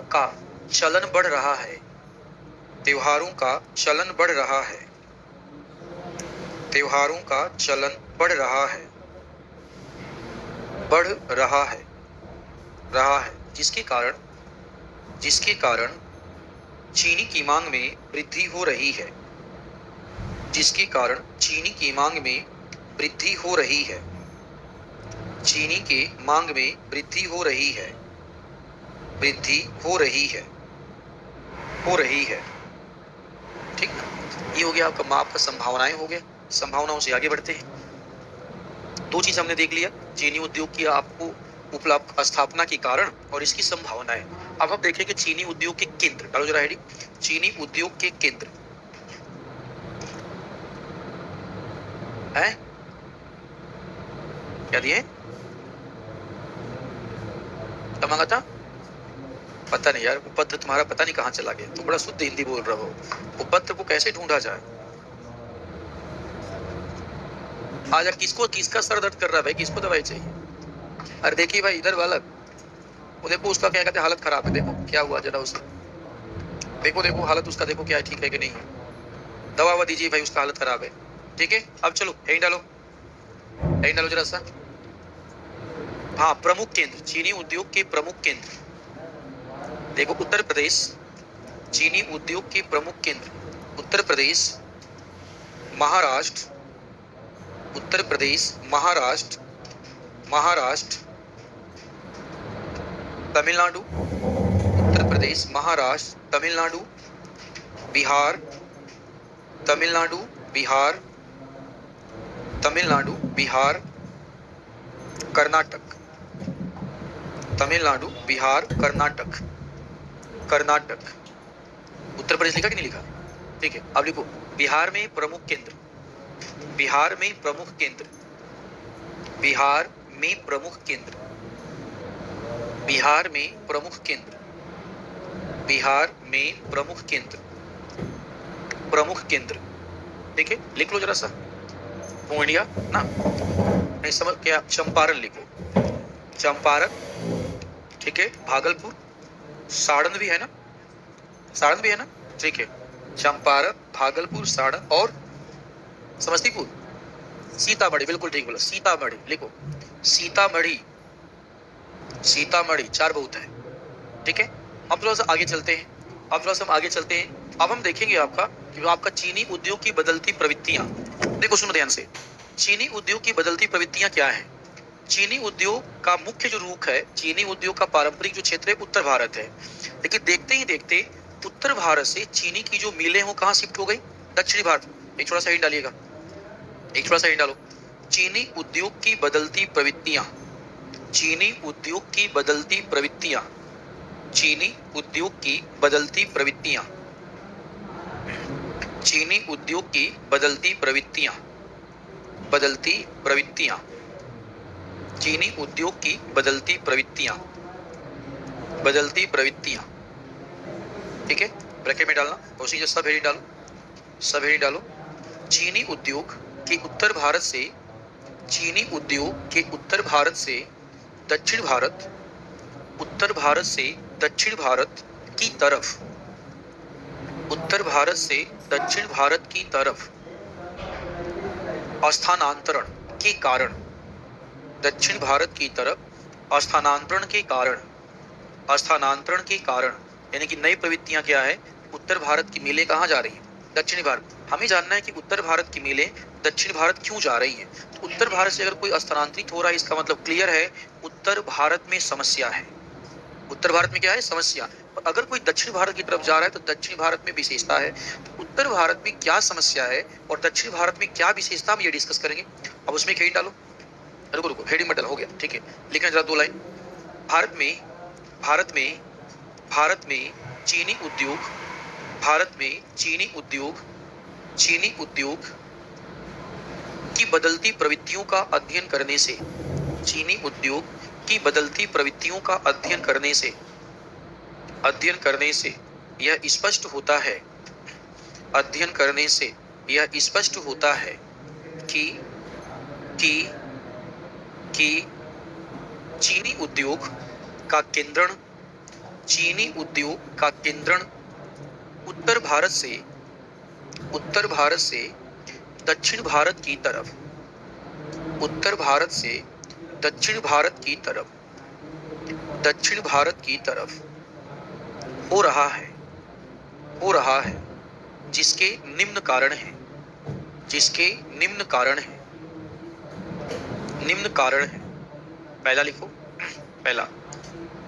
का चलन बढ़ रहा है। त्योहारों का चलन बढ़ रहा है। त्योहारों का चलन बढ़ रहा है। बढ़ रहा है। रहा है, जिसके कारण चीनी की मांग में वृद्धि हो रही है। जिसके कारण चीनी की मांग में वृद्धि हो रही है। चीनी के मांग में वृद्धि हो रही है। वृद्धि हो रही है। हो रही है। ठीक, ये हो गया आपका माप का संभावनाएं हो गया। संभावनाओं से आगे बढ़ते हैं। दो चीज हमने देख लिया, चीनी उद्योग की आपको उपलब्ध स्थापना के कारण और इसकी संभावनाएं। अब हम देखेंगे चीनी उद्योग के केंद्र। डालो जरा हेडिंग, चीनी उद्योग के केंद्र है क्या दिए? क्या मांगा था? पता नहीं यार, उपपत्र तुम्हारा पता नहीं कहाँ चला गया। तुम बड़ा शुद्ध हिंदी बोल रहे हो। उपपत्र को कैसे ढूंढा जाए? आज किसका सर दर्द कर रहा है भाई? किसको दवाई चाहिए? अरे देखिए भाई, इधर वाला वो देखो, उसका क्या कहते हैं, हालत खराब है। देखो क्या हुआ जरा उसका। देखो हालत उसका, देखो क्या है, ठीक है कि नहीं। दवा दीजिए भाई, उसका हालत खराब है। ठीक है, अब चलो हेडिंग डालो जरा सा। हाँ, प्रमुख केंद्र, चीनी उद्योग के प्रमुख केंद्र। देखो, उत्तर प्रदेश, चीनी उद्योग के प्रमुख केंद्र उत्तर प्रदेश, महाराष्ट्र, उत्तर प्रदेश, महाराष्ट्र, तमिलनाडु, उत्तर प्रदेश, महाराष्ट्र, तमिलनाडु, बिहार, तमिलनाडु, बिहार, कर्नाटक, तमिलनाडु, बिहार, कर्नाटक। उत्तर प्रदेश लिखा कि नहीं लिखा? ठीक है, अब लिखो बिहार में प्रमुख केंद्र। बिहार में प्रमुख केंद्र। बिहार में प्रमुख केंद्र। बिहार में प्रमुख केंद्र। बिहार में प्रमुख केंद्र। प्रमुख केंद्र। ठीक है, लिख लो जरा सा। पूर्णिया ना, नहीं समझ क्या, चंपारण लिखो। चंपारण, ठीक है, भागलपुर, सारण भी है ना? सारण भी है ना? ठीक है, चंपारण, भागलपुर, सारण और समस्तीपुर, सीतामढ़ी। बिल्कुल ठीक बोला, सीतामढ़ी लिखो। सीतामढ़ी, चार बहुत है। ठीक है, अब थोड़ा सा आगे चलते हैं। अब हम देखेंगे आपका चीनी उद्योग की बदलती प्रवृत्तियां। देखो सुनो ध्यान से, चीनी उद्योग की बदलती प्रवृत्तियां क्या है। चीनी उद्योग का मुख्य जो रूख है, चीनी उद्योग का पारंपरिक जो क्षेत्र है उत्तर भारत है। लेकिन देखते ही देखते उत्तर भारत से चीनी की जो मिलें हो कहाँ शिफ्ट हो गई? दक्षिणी भारत। एक थोड़ा सा हिंट डालिएगा, डालो। चीनी उद्योग की बदलती प्रवृत्तियां। चीनी उद्योग की बदलती प्रवृत्तियां। चीनी उद्योग की बदलती प्रवृत्तियां। चीनी उद्योग की बदलती प्रवृत्तियां। चीनी उद्योग की बदलती प्रवृत्तियां। ठीक है, ब्रैकेट में डालना, प्रोसीजर सब हेडिंग डालो। चीनी उद्योग के उत्तर भारत से दक्षिण भारत, उत्तर भारत से दक्षिण भारत की तरफ, उत्तर भारत से दक्षिण भारत की तरफ स्थानांतरण के कारण, दक्षिण भारत की तरफ स्थानांतरण के कारण, स्थानांतरण के कारण यानी कि नई प्रवृत्तियां क्या है, उत्तर भारत की मिलें कहाँ जा रही है, दक्षिण भारत। हमें जानना है कि उत्तर भारत की मिलें दक्षिण भारत क्यों जा रही है। तो उत्तर भारत से अगर कोई स्थानांतरित हो रहा है, इसका मतलब क्लियर है उत्तर भारत में समस्या है। उत्तर भारत में क्या है, समस्या। और अगर कोई दक्षिण भारत की तरफ जा रहा है तो दक्षिण भारत में विशेषता है। तो उत्तर भारत में क्या समस्या है और दक्षिण भारत में क्या विशेषता, हम ये डिस्कस करेंगे। अब उसमें हेडिंग डालो, रुको रुको, हेडिंग मत डालो, हो गया ठीक है। लिखना जरा 2 लाइन। भारत में, भारत में, भारत में चीनी उद्योग, भारत में चीनी उद्योग, चीनी उद्योग की बदलती प्रवृत्तियों का अध्ययन करने से, चीनी उद्योग की बदलती प्रवृत्तियों का अध्ययन करने से, अध्ययन करने से यह स्पष्ट होता है, अध्ययन करने से यह स्पष्ट होता है कि कि चीनी उद्योग का केंद्रण, चीनी उद्योग का केंद्रण उत्तर भारत से, उत्तर भारत से दक्षिण भारत की तरफ, उत्तर भारत से दक्षिण भारत की तरफ, दक्षिण भारत की तरफ हो रहा है, हो रहा है, जिसके निम्न कारण है, जिसके निम्न कारण है, निम्न कारण है। पहला लिखो, पहला,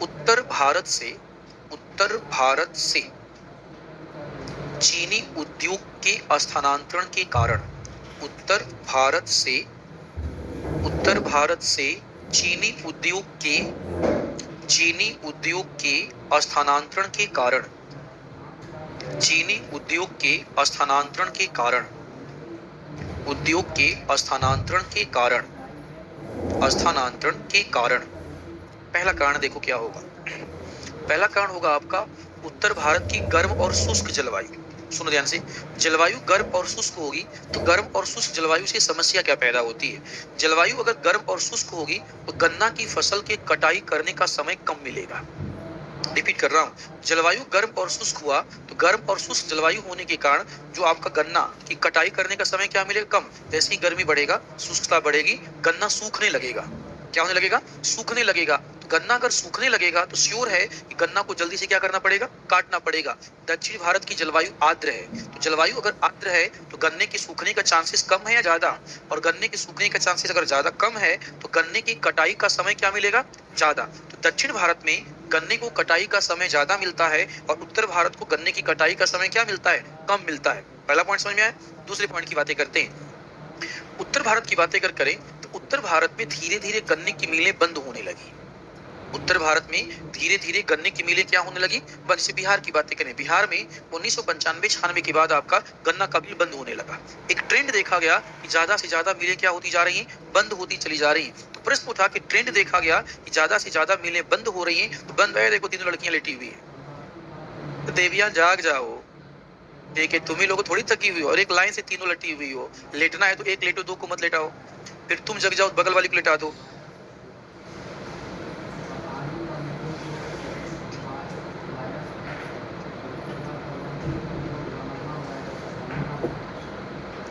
उत्तर भारत से, उत्तर भारत से चीनी उद्योग के स्थानांतरण के कारण, उत्तर भारत से, उत्तर भारत से चीनी उद्योग के, चीनी उद्योग के स्थानांतरण के कारण, चीनी उद्योग के स्थानांतरण के कारण, उद्योग के स्थानांतरण के कारण, स्थानांतरण के कारण। पहला कारण देखो क्या होगा, पहला कारण होगा आपका उत्तर भारत की गर्म और शुष्क जलवायु। सुनो ध्यान से, जलवायु गर्म और शुष्क होगी तो गर्म और शुष्क जलवायु से समस्या क्या पैदा होती है। जलवायु अगर गर्म और शुष्क होगी तो गन्ना की फसल के कटाई करने का समय कम मिलेगा। रिपीट कर रहा हूं, जलवायु गर्म और शुष्क हुआ तो गर्म और शुष्क जलवायु होने के कारण जो आपका गन्ना की कटाई करने का समय क्या मिलेगा, कम। जैसे ही गर्मी बढ़ेगा, शुष्कता बढ़ेगी, गन्ना सूखने लगेगा। क्या होने लगेगा, सूखने लगेगा। तो गन्ना अगर सूखने लगेगा तो श्योर है कि गन्ना को जल्दी से क्या करना पड़ेगा, काटना पड़ेगा। दक्षिण भारत की जलवायु आर्द्र है, तो जलवायु अगर आर्द्र है तो गन्ने के सूखने का चांसेस कम है या ज्यादा, और गन्ने के सूखने का चांसेस अगर ज्यादा कम है तो गन्ने की कटाई का समय क्या मिलेगा, ज्यादा। तो दक्षिण भारत में गन्ने को कटाई का समय ज्यादा मिलता है और उत्तर भारत को गन्ने की कटाई का समय क्या मिलता है, कम मिलता है। पहला पॉइंट समझ में आया। दूसरे पॉइंट की बातें करते हैं। उत्तर भारत की बातें अगर करें तो उत्तर भारत में धीरे धीरे गन्ने की मिलें बंद होने लगी। उत्तर भारत में धीरे धीरे गन्ने की मिलें क्या होने लगी, बंद। से बिहार की बातें करें, बिहार में 1995-96 के बाद आपका गन्ना का मिल बंद होने लगा। एक ट्रेंड देखा गया कि ज्यादा से ज्यादा मिलें क्या होती जा रही हैं, बंद होती चली जा रही हैं। तो प्रश्न उठा कि ट्रेंड देखा गया कि ज्यादा से ज्यादा मिलें बंद हो रही हैं, तो बंद है, देखो 3 लड़कियां लेटी हुई है। तो देवियां जाग जाओ, ठीक है, तुम्ही लोग थोड़ी थकी हुई हो और एक लाइन से तीनों लटी हुई हो। लेटना है तो एक लेटो, 2 को मत लेटाओ। फिर तुम जग जाओ, बगल वाली को लेटा दो।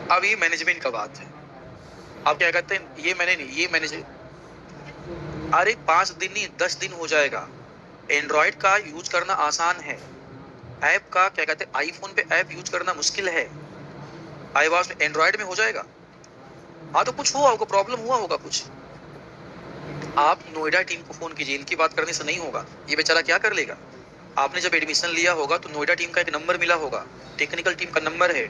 अब ये मैनेजमेंट का बात है। आप क्या कहते हैं, ये मैंने नहीं, ये मैनेज, अरे 5 दिन नहीं 10 दिन हो जाएगा। एंड्रॉइड का यूज करना आसान है, ऐप का क्या कहते हैं, आईफोन पे ऐप यूज करना मुश्किल है। आईवॉच में, एंड्रॉइड में हो जाएगा। हाँ तो कुछ हुआ होगा, प्रॉब्लम हुआ होगा कुछ। आप नोएडा टीम को फोन कीजिए, इनकी बात करने से नहीं होगा। ये बेचारा क्या कर लेगा। आपने जब एडमिशन लिया होगा तो नोएडा टीम का एक नंबर मिला होगा, टेक्निकल टीम का नंबर है।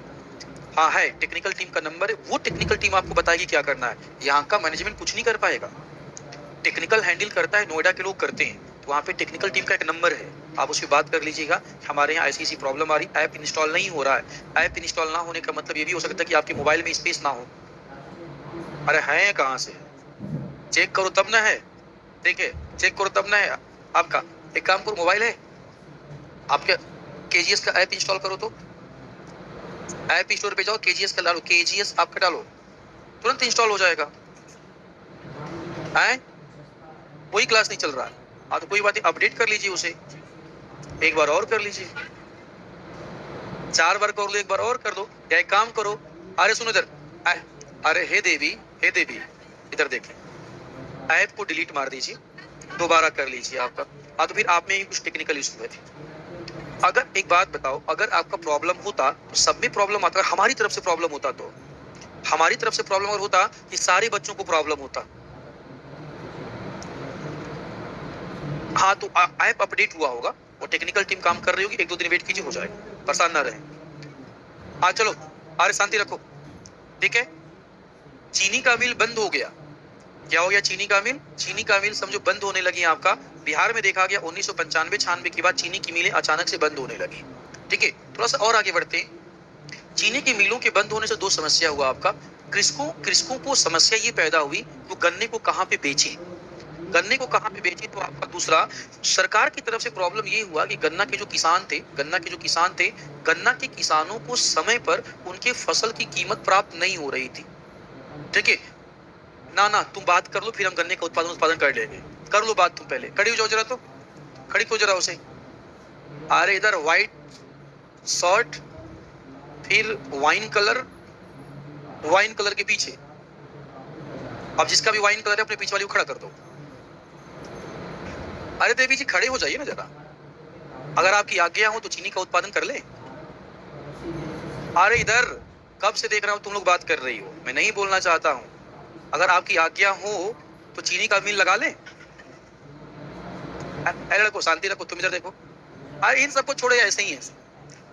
हाँ है, टेक्निकल टीम का नंबर है, वो टेक्निकल टीम आपको बताएगी क्या करना है। यहाँ का मैनेजमेंट कुछ नहीं कर पाएगा। टेक्निकल हैंडल करता है, नोएडा के लोग करते हैं। तो वहाँ पे टेक्निकल टीम का एक नंबर है, आप उससे बात कर लीजिएगा। हमारे यहाँ ऐसी ऐसी प्रॉब्लम आ रही, ऐप इंस्टॉल नहीं हो रहा है। ऐप इंस्टॉल ना होने का मतलब ये भी हो सकता है कि आपके मोबाइल में स्पेस ना हो। अरे है कहाँ से, चेक करो तब ना है, ठीक है, चेक करो तब ना है आपका। एक काम करो, मोबाइल है आपके, केजीएस का ऐप इंस्टॉल करो। तो ऐप स्टोर पे जाओ, केजीएस का डालो, केजीएस आपका डालो, तुरंत इंस्टॉल हो जाएगा। है कोई क्लास नहीं चल रहा है। हाँ तो कोई बात नहीं, अपडेट कर लीजिए उसे, एक बार और कर लीजिए, 4 बार कर लो, एक बार और कर दो, या एक काम करो, अरे सुनो इधर, अरे हे देवी, हे देवी, इधर देखें, ऐप को डिलीट मार दीजिए, दोबारा कर लीजिए आपका। हाँ तो फिर आप में ही कुछ टेक्निकल इशू हुए थे। अगर एक बात बताओ, अगर आपका प्रॉब्लम होता तो सब में प्रॉब्लम आता, अगर हमारी तरफ से प्रॉब्लम होता तो, हमारी तरफ से प्रॉब्लम अगर होता कि सारे बच्चों को प्रॉब्लम होता। हाँ तो ऐप अपडेट हुआ होगा, वो टेक्निकल टीम काम कर रही होगी, 1-2 दिन वेट कीजिए, हो जाएगा, परेशान ना रहे। हाँ चलो, अरे शांति रखो, ठीक है। चीनी का मिल बंद हो गया, क्या हो गया? चीनी का मिल, चीनी का मिल समझो बंद होने लगी आपका। बिहार में देखा गया 1995-96 के बाद चीनी की मिलें अचानक से बंद होने लगी, ठीक है। थोड़ा सा और आगे बढ़ते हैं। चीनी की मिलों के बंद होने से 2 समस्या हुआ आपका। कृषकों को समस्या ये पैदा हुई तो गन्ने को कहाँ पे बेचे, गन्ने को कहाँ पे बेचे, तो आपका दूसरा सरकार की तरफ से प्रॉब्लम ये हुआ कि गन्ना के जो किसान थे, गन्ना के किसानों को समय पर उनके फसल की कीमत प्राप्त नहीं हो रही थी, ठीक है। ना तुम बात कर लो, फिर हम गन्ने का उत्पादन कर लेंगे। कर लो बात, तुम पहले खड़ी हो जाओ जरा, तो खड़ी हो जरा उसे। अरे इधर व्हाइट शर्ट, फिर वाइन कलर के पीछे, अब जिसका भी वाइन कलर है अपने पीछे वाली को खड़ा कर दो। अरे देवी जी खड़े हो जाइए ना जरा, अगर आपकी आज्ञा हो तो चीनी का उत्पादन कर ले। अरे इधर कब से देख रहा हूं तुम लोग बात कर रही हो, मैं नहीं बोलना चाहता हूं। अगर आपकी आज्ञा हो तो चीनी का मिल लगा ले। अरे रखो, शांति रखो, तुम इधर देखो। अरे इन सबको छोड़े, ऐसे ही है,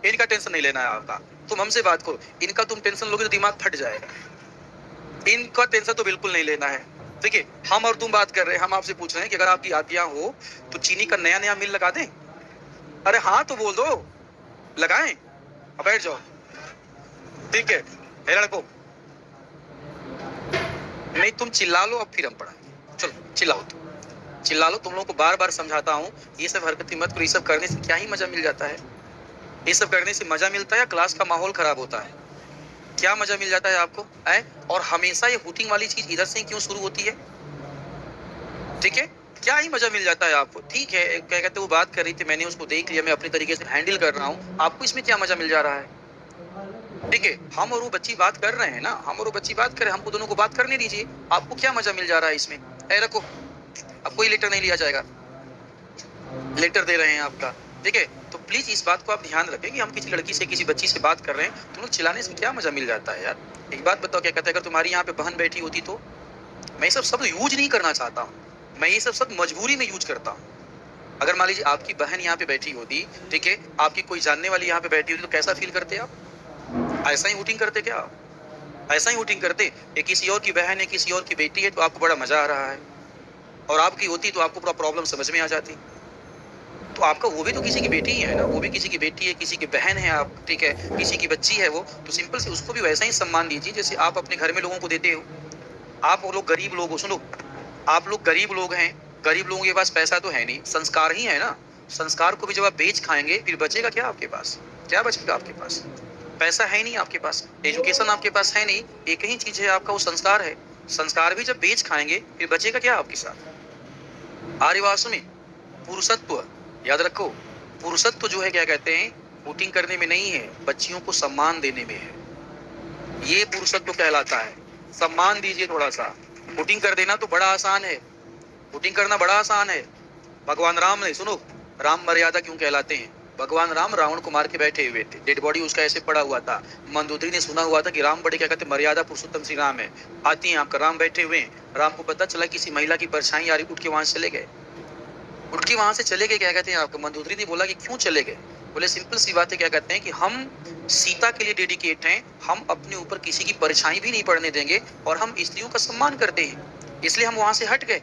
इनका टेंशन नहीं लेना है आपका, तुम हमसे बात करो। इनका तुम टेंशन लोगे तो दिमाग फट जाएगा, इनका टेंशन तो बिल्कुल नहीं लेना है, ठीक है। हम और तुम बात कर रहे हैं, हम आपसे पूछ रहे हैं कि अगर आपकी आज्ञा हो तो चीनी का नया मिल लगा दें। अरे हाँ तो बोल दो, लगाएं, अब बैठ जाओ, ठीक है। लड़को नहीं, तुम चिल्ला लो, अब फिर हम पढ़ाएंगे। चलो चिल्ला लो, तुम लोगों को बार बार समझाता हूँ, ये सब हरकतें मत करो, ये सब करने से क्या ही मजा मिल जाता है, ये सब करने से मजा मिलता है या क्लास का माहौल खराब होता है? क्या मजा मिल जाता है आपको, है? और हमेशा ये हुटिंग वाली चीज इधर से क्यों शुरू होती है, ठीक है? क्या ही मजा मिल जाता है आपको, ठीक है। क्या कहते वो बात कर रही थी, मैंने उसको देख लिया, मैं अपने तरीके से हैंडल कर रहा हूँ, आपको इसमें क्या मजा मिल जा रहा है, ठीक है। हम और वो बच्ची बात कर रहे हैं ना, हम और वो बच्ची बात कर रहे हैं, हमको दोनों को बात करने दीजिए, आपको क्या मजा मिल जा रहा है इसमें? रखो, अब कोई लेटर नहीं लिया जाएगा, लेटर दे रहे हैं आपका, ठीक है। तो प्लीज इस बात को आप ध्यान रखें कि हम किसी लड़की से, किसी बच्ची से बात कर रहे हैं, तुम लोग चिल्लाने से क्या मजा मिल जाता है यार? एक बात बताओ, क्या कहते हैं, अगर तुम्हारी यहाँ पे बहन बैठी होती तो? मैं ये सब शब्द यूज नहीं करना चाहता हूँ, मैं ये सब शब्द मजबूरी में यूज करता हूँ। अगर मान लीजिए आपकी बहन यहाँ पे बैठी होती, ठीक है, आपकी कोई जानने वाली यहाँ पे बैठी होती, तो कैसा फील करते आप? ऐसा ही वोटिंग करते क्या आप? ऐसा ही वोटिंग करते? ये किसी और की बहन है, किसी और की बेटी है, तो आपको बड़ा मजा आ रहा है, और आपकी होती तो आपको पूरा प्रॉब्लम समझ में आ जाती। तो आपका वो भी तो किसी की बेटी ही है ना, वो भी किसी की बेटी है, किसी की बहन है आप, ठीक है, किसी की बच्ची है वो, तो सिंपल से उसको भी वैसा ही सम्मान दीजिए जैसे आप अपने घर में लोगों को देते हो। आप लोग गरीब लोग हो, सुनो, आप लोग गरीब लोग हैं, गरीब लोगों के पास पैसा तो है नहीं, संस्कार ही है ना। संस्कार को भी जब आप बेच खाएंगे फिर बचेगा क्या आपके पास? क्या बचेगा आपके पास? पैसा है नहीं आपके पास, एजुकेशन आपके पास है नहीं, एक ही चीज है आपका, वो संस्कार है। संस्कार भी जब बेच खाएंगे फिर बचेगा क्या आपके साथ? आर्यवासु में पुरुषत्व, याद रखो, पुरुषत्व जो है, क्या कहते हैं, वोटिंग करने में नहीं है, बच्चियों को सम्मान देने में है, ये पुरुषत्व कहलाता है। सम्मान दीजिए थोड़ा सा, वोटिंग कर देना तो बड़ा आसान है, वोटिंग करना बड़ा आसान है। भगवान राम ने, सुनो, राम मर्यादा क्यों कहलाते हैं? भगवान राम रावण को मार के बैठे हुए थे, डेड बॉडी उसका ऐसे पड़ा हुआ था, मंदोदरी ने सुना हुआ था कि राम बड़े, क्या कहते, मर्यादा पुरुषोत्तम श्री राम है। आती हैं आपका, राम बैठे हुए हैं, राम को पता चला किसी महिला की परछाई आ रही, उठ के वहां से चले गए, उठ के वहां से चले गए। क्या कहते हैं आपका, मंदोदरी ने बोला कि क्यों चले गए? बोले सिंपल सी बात है, क्या कहते हैं कि हम सीता के लिए डेडिकेट हैं, हम अपने ऊपर किसी की परछाई भी नहीं पड़ने देंगे, और हम स्त्रियों का सम्मान करते हैं, इसलिए हम वहां से हट गए।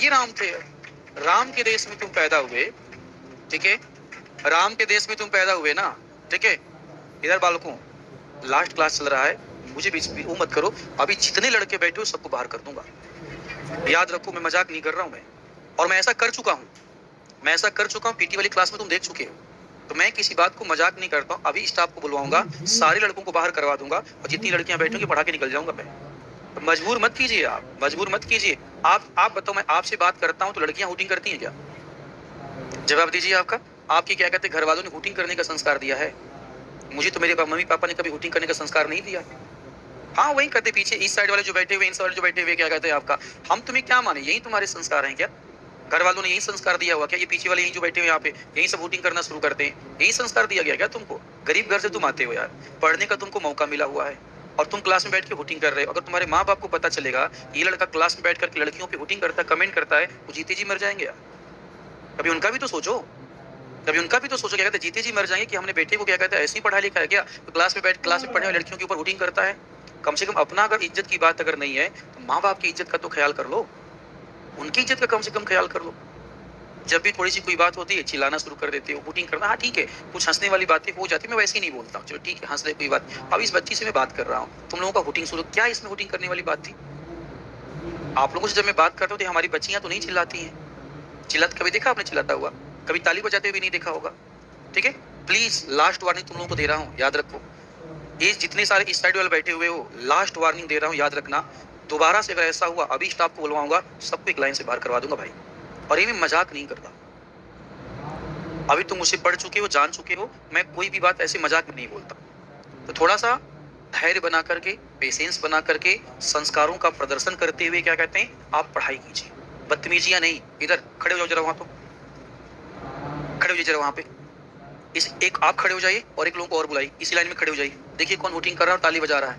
ये राम थे, राम के देश में तुम पैदा हुए, ठीक है, राम के देश में तुम पैदा हुए ना, ठीक है। इधर बालकों, लास्ट क्लास चल रहा है, मुझे भी वो मत करो, अभी जितने लड़के बैठे हो सबको बाहर कर दूंगा, याद रखो, मैं मजाक नहीं कर रहा हूं मैं, और मैं ऐसा कर चुका हूं, पीटी वाली क्लास में तुम देख चुके हो, तो मैं किसी बात को मजाक नहीं करता हूं। अभी स्टाफ को बुलवाऊंगा, सारे लड़कों को बाहर करवा दूंगा, और जितनी लड़कियां बैठेंगी पढ़ा के निकल जाऊंगा मैं, तो मजबूर मत कीजिए, आप मजबूर मत कीजिए। आप बताओ, मैं आपसे बात करता हूँ तो लड़कियां हुटिंग करती हैं क्या? जवाब दीजिए आपका। आपकी क्या कहते हैं घर वालों ने हुटिंग करने का संस्कार दिया है? मुझे तो मेरे मम्मी पापा ने कभी हुटिंग करने का संस्कार नहीं दिया। हाँ, वही करते पीछे इस साइड वाले जो बैठे हुए, इन साइड जो बैठे हुए, क्या कहते हैं आपका, हम तुम्हें क्या माने, यही तुम्हारे संस्कार हैं क्या? घर वालों ने यही संस्कार दिया हुआ क्या? ये पीछे वाले यही जो बैठे हुए यहाँ पे, यही सब हुटिंग करना शुरू करते हैं, यही संस्कार दिया गया क्या तुमको? गरीब घर से तुम आते हो यार, पढ़ने का तुमको मौका मिला हुआ है और तुम क्लास में बैठ के हुटिंग कर रहे हो। अगर तुम्हारे माँ बाप को पता चलेगा ये लड़का क्लास में बैठ करके लड़कियों पे हुटिंग करता है, कमेंट करता है, वो जीते जी मर जाएंगे यार। कभी उनका भी तो सोचो, कभी उनका भी तो सोचो, क्या कहते हैं, जीते जी मर जाएंगे कि हमने बेटे को क्या कहते हैं ऐसे ही पढ़ा लिखा है क्या, तो क्लास में पढ़ने वाली लड़कियों के ऊपर हुटिंग करता है। कम से कम अपना अगर इज्जत की बात अगर नहीं है तो माँ बाप की इज्जत का तो ख्याल कर लो, उनकी इज्जत का कम से कम ख्याल कर लो। जब भी थोड़ी सी कोई बात होती है चिल्लाना शुरू कर देते हो, हुटिंग करना। हाँ ठीक है, कुछ हंसने वाली बातें हो जाती है, मैं वैसे ही नहीं बोलता हूँ, चलो ठीक है हंस ले कोई बात। अब इस बच्ची से मैं बात कर रहा हूँ, तुम लोगों का हुटिंग शुरू, क्या इसमें हुटिंग करने वाली बात थी? आप लोगों से जब मैं बात करता हूँ तो हमारी बच्चियां तो नहीं चिल्लाती हैं। चिल्लाते कभी देखा आपने चिल्लाता हुआ? कभी ताली बजाते हुए नहीं देखा होगा। ठीक है, प्लीज लास्ट वार्निंग तुम लोगों को दे रहा हूँ, याद रखो। ये जितने सारे इस साइड वाले बैठे हुए हो, लास्ट वार्निंग दे रहा हूँ, याद रखना। दोबारा से अगर ऐसा हुआ, अभी स्टाफ को बुलवाऊंगा, सबको एक लाइन से बाहर करवा दूंगा भाई। और ये मैं मजाक नहीं करता, अभी तुम मुझसे पढ़ चुके हो, जान चुके हो, मैं कोई भी बात ऐसे मजाक में नहीं बोलता। तो थोड़ा सा धैर्य बना करके, पेशेंस बना करके, संस्कारों का प्रदर्शन करते हुए क्या कहते हैं आप पढ़ाई कीजिए। बदतमीजियां नहीं। इधर खड़े हो जाओ जरा, वहां तो खड़े हो जाइए जरा वहां पे। इस एक आप खड़े हो जाइए और एक लोगों को और बुलाइए, इसी लाइन में खड़े हो जाइए। देखिए कौन वोटिंग कर रहा है और ताली बजा रहा है,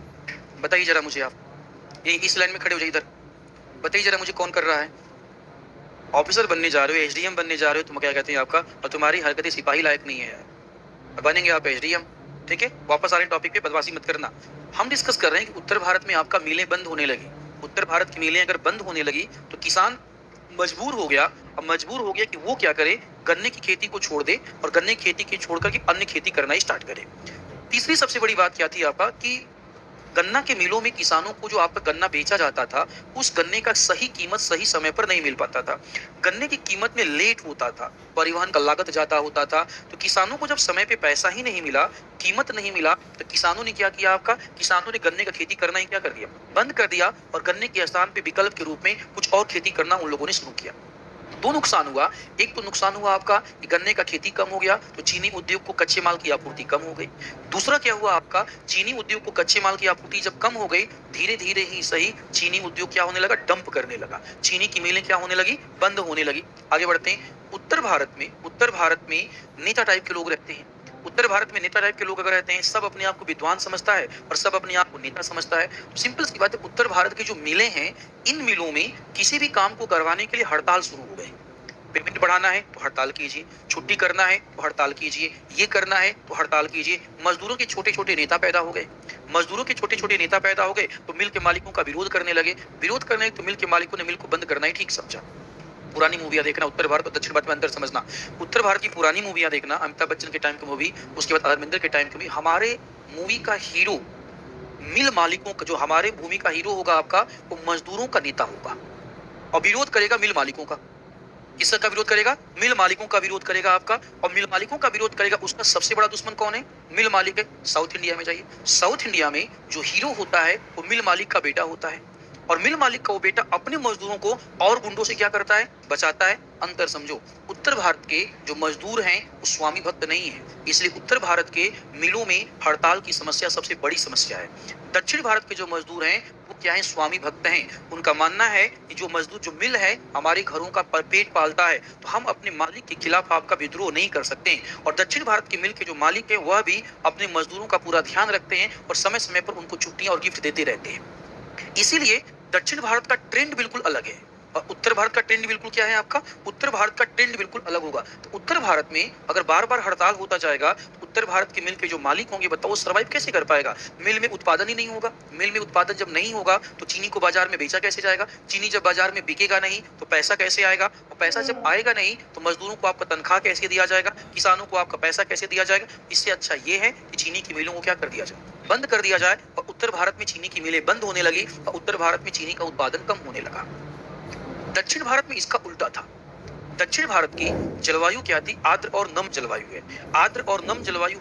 बताइए जरा मुझे आप। ये इस लाइन में खड़े हो जाइए इधर, बताइए जरा मुझे कौन कर रहा है। ऑफिसर बनने जा रहे हो, एसडीएम बनने जा रहे हो, तुम क्या कहते हैं आपका, और तुम्हारी हरकतें सिपाही लायक नहीं है यार। बनेंगे आप एसडीएम, ठीक है। वापस आ रहे टॉपिक पे, बदमाशी मत करना। हम डिस्कस कर रहे हैं कि उत्तर भारत में आपका मिलें बंद होने लगी। उत्तर भारत की मिलें अगर बंद होने लगी तो किसान मजबूर हो गया। अब मजबूर हो गया कि वो क्या करे, गन्ने की खेती को छोड़ दे और गन्ने की खेती की छोड़ करके अन्य खेती करना स्टार्ट करे। तीसरी सबसे बड़ी बात क्या थी आपका कि गन्ना के मिलों में किसानों को जो आपका गन्ना बेचा जाता था, उस गन्ने का सही कीमत सही समय पर नहीं मिल पाता था। गन्ने की कीमत में लेट होता था, परिवहन का लागत ज्यादा होता था। तो किसानों को जब समय पे पैसा ही नहीं मिला, कीमत नहीं मिला, तो किसानों ने क्या किया आपका, किसानों ने गन्ने का खेती करना ही क्या कर दिया, बंद कर दिया। और गन्ने के स्थान पे विकल्प के रूप में कुछ और खेती करना उन लोगों ने शुरू किया। दो नुकसान हुआ। एक तो नुकसान हुआ आपका कि गन्ने का खेती कम हो गया, तो चीनी उद्योग को कच्चे माल की आपूर्ति कम हो गई। दूसरा क्या हुआ आपका, चीनी उद्योग को कच्चे माल की आपूर्ति जब कम हो गई, धीरे धीरे ही सही चीनी उद्योग क्या होने लगा, डंप करने लगा। चीनी की मिलें क्या होने लगी, बंद होने लगी। आगे बढ़ते हैं। उत्तर भारत में नेता टाइप के लोग रहते हैं। उत्तर भारत में नेता टाइप के लोग अगर रहते हैं, सब अपने आप को विद्वान समझता है और सब अपने आप को नेता समझता है। तो सिंपल सी बात है, उत्तर भारत की जो मिलें हैं, इन मिलों में किसी भी काम को करवाने के लिए हड़ताल शुरू हो गए। पेमेंट बढ़ाना है तो हड़ताल कीजिए, छुट्टी करना है तो हड़ताल कीजिए, ये करना है तो हड़ताल कीजिए। मजदूरों के छोटे छोटे नेता पैदा हो गए। मजदूरों के छोटे छोटे नेता पैदा हो गए तो मिल के मालिकों का विरोध करने लगे। विरोध करने तो मिल के मालिकों ने मिल को बंद करना ही ठीक समझा। पुरानी मूवियां देखना, उत्तर भारत और दक्षिण भारत में अंतर समझना। उत्तर भारत की पुरानी मूवियां देखना, अमिताभ बच्चन के टाइम की मूवी, उसके बाद धर्मेंद्र के टाइम की मूवी। हमारे मूवी का हीरो मिल मालिकों का, जो हमारे भूमि का हीरो होगा आपका, वो मजदूरों का नेता होगा और विरोध करेगा मिल मालिकों का। किसका विरोध करेगा, मिल मालिकों का विरोध करेगा आपका। और मिल मालिकों का विरोध करेगा, उसका सबसे बड़ा दुश्मन कौन है, मिल मालिक है। साउथ इंडिया में जाइए, साउथ इंडिया में जो हीरो होता है वो मिल मालिक का बेटा होता है। और मिल मालिक का वो बेटा अपने मजदूरों को और गुंडों से क्या करता है, बचाता है। अंतर समझो, उत्तर भारत के जो मजदूर हैं वो स्वामी भक्त नहीं है, इसलिए उत्तर भारत के मिलों में हड़ताल की समस्या सबसे बड़ी समस्या है। दक्षिण भारत के जो मजदूर हैं वो क्या है, स्वामी भक्त हैं। उनका मानना है कि जो मजदूर, जो मिल है हमारे घरों का पेट पालता है, तो हम अपने मालिक के खिलाफ आपका विद्रोह नहीं कर सकते। और दक्षिण भारत के मिल के जो मालिक है वह भी अपने मजदूरों का पूरा ध्यान रखते हैं और समय समय पर उनको छुट्टियां और गिफ्ट देते रहते हैं। इसीलिए दक्षिण भारत का ट्रेंड बिल्कुल अलग है और उत्तर भारत का ट्रेंड बिल्कुल क्या है आपका, उत्तर भारत का ट्रेंड बिल्कुल अलग होगा। तो उत्तर भारत में अगर बार बार हड़ताल होता जाएगा तो उत्तर भारत के मिल के जो मालिक होंगे, बताओ वो सर्वाइव कैसे कर पाएगा। मिल में उत्पादन ही नहीं होगा। मिल में उत्पादन जब नहीं होगा तो चीनी को बाजार में बेचा कैसे जाएगा। चीनी जब बाजार में बिकेगा नहीं तो पैसा कैसे आएगा, और पैसा जब आएगा नहीं तो मजदूरों को आपका तनख्वाह कैसे दिया जाएगा, किसानों को आपका पैसा कैसे दिया जाएगा। इससे अच्छा ये है कि चीनी की मिलों को क्या कर दिया जाए, बंद कर दिया जाए। और उत्तर भारत में चीनी की मिलें बंद होने लगी और उत्तर भारत में चीनी का उत्पादन कम होने लगा। दक्षिण भारत में इसका उल्टा था। दक्षिण भारत की जलवायु क्या थी? आर्द्र और नम जलवायु है। आर्द्र और नम जलवायु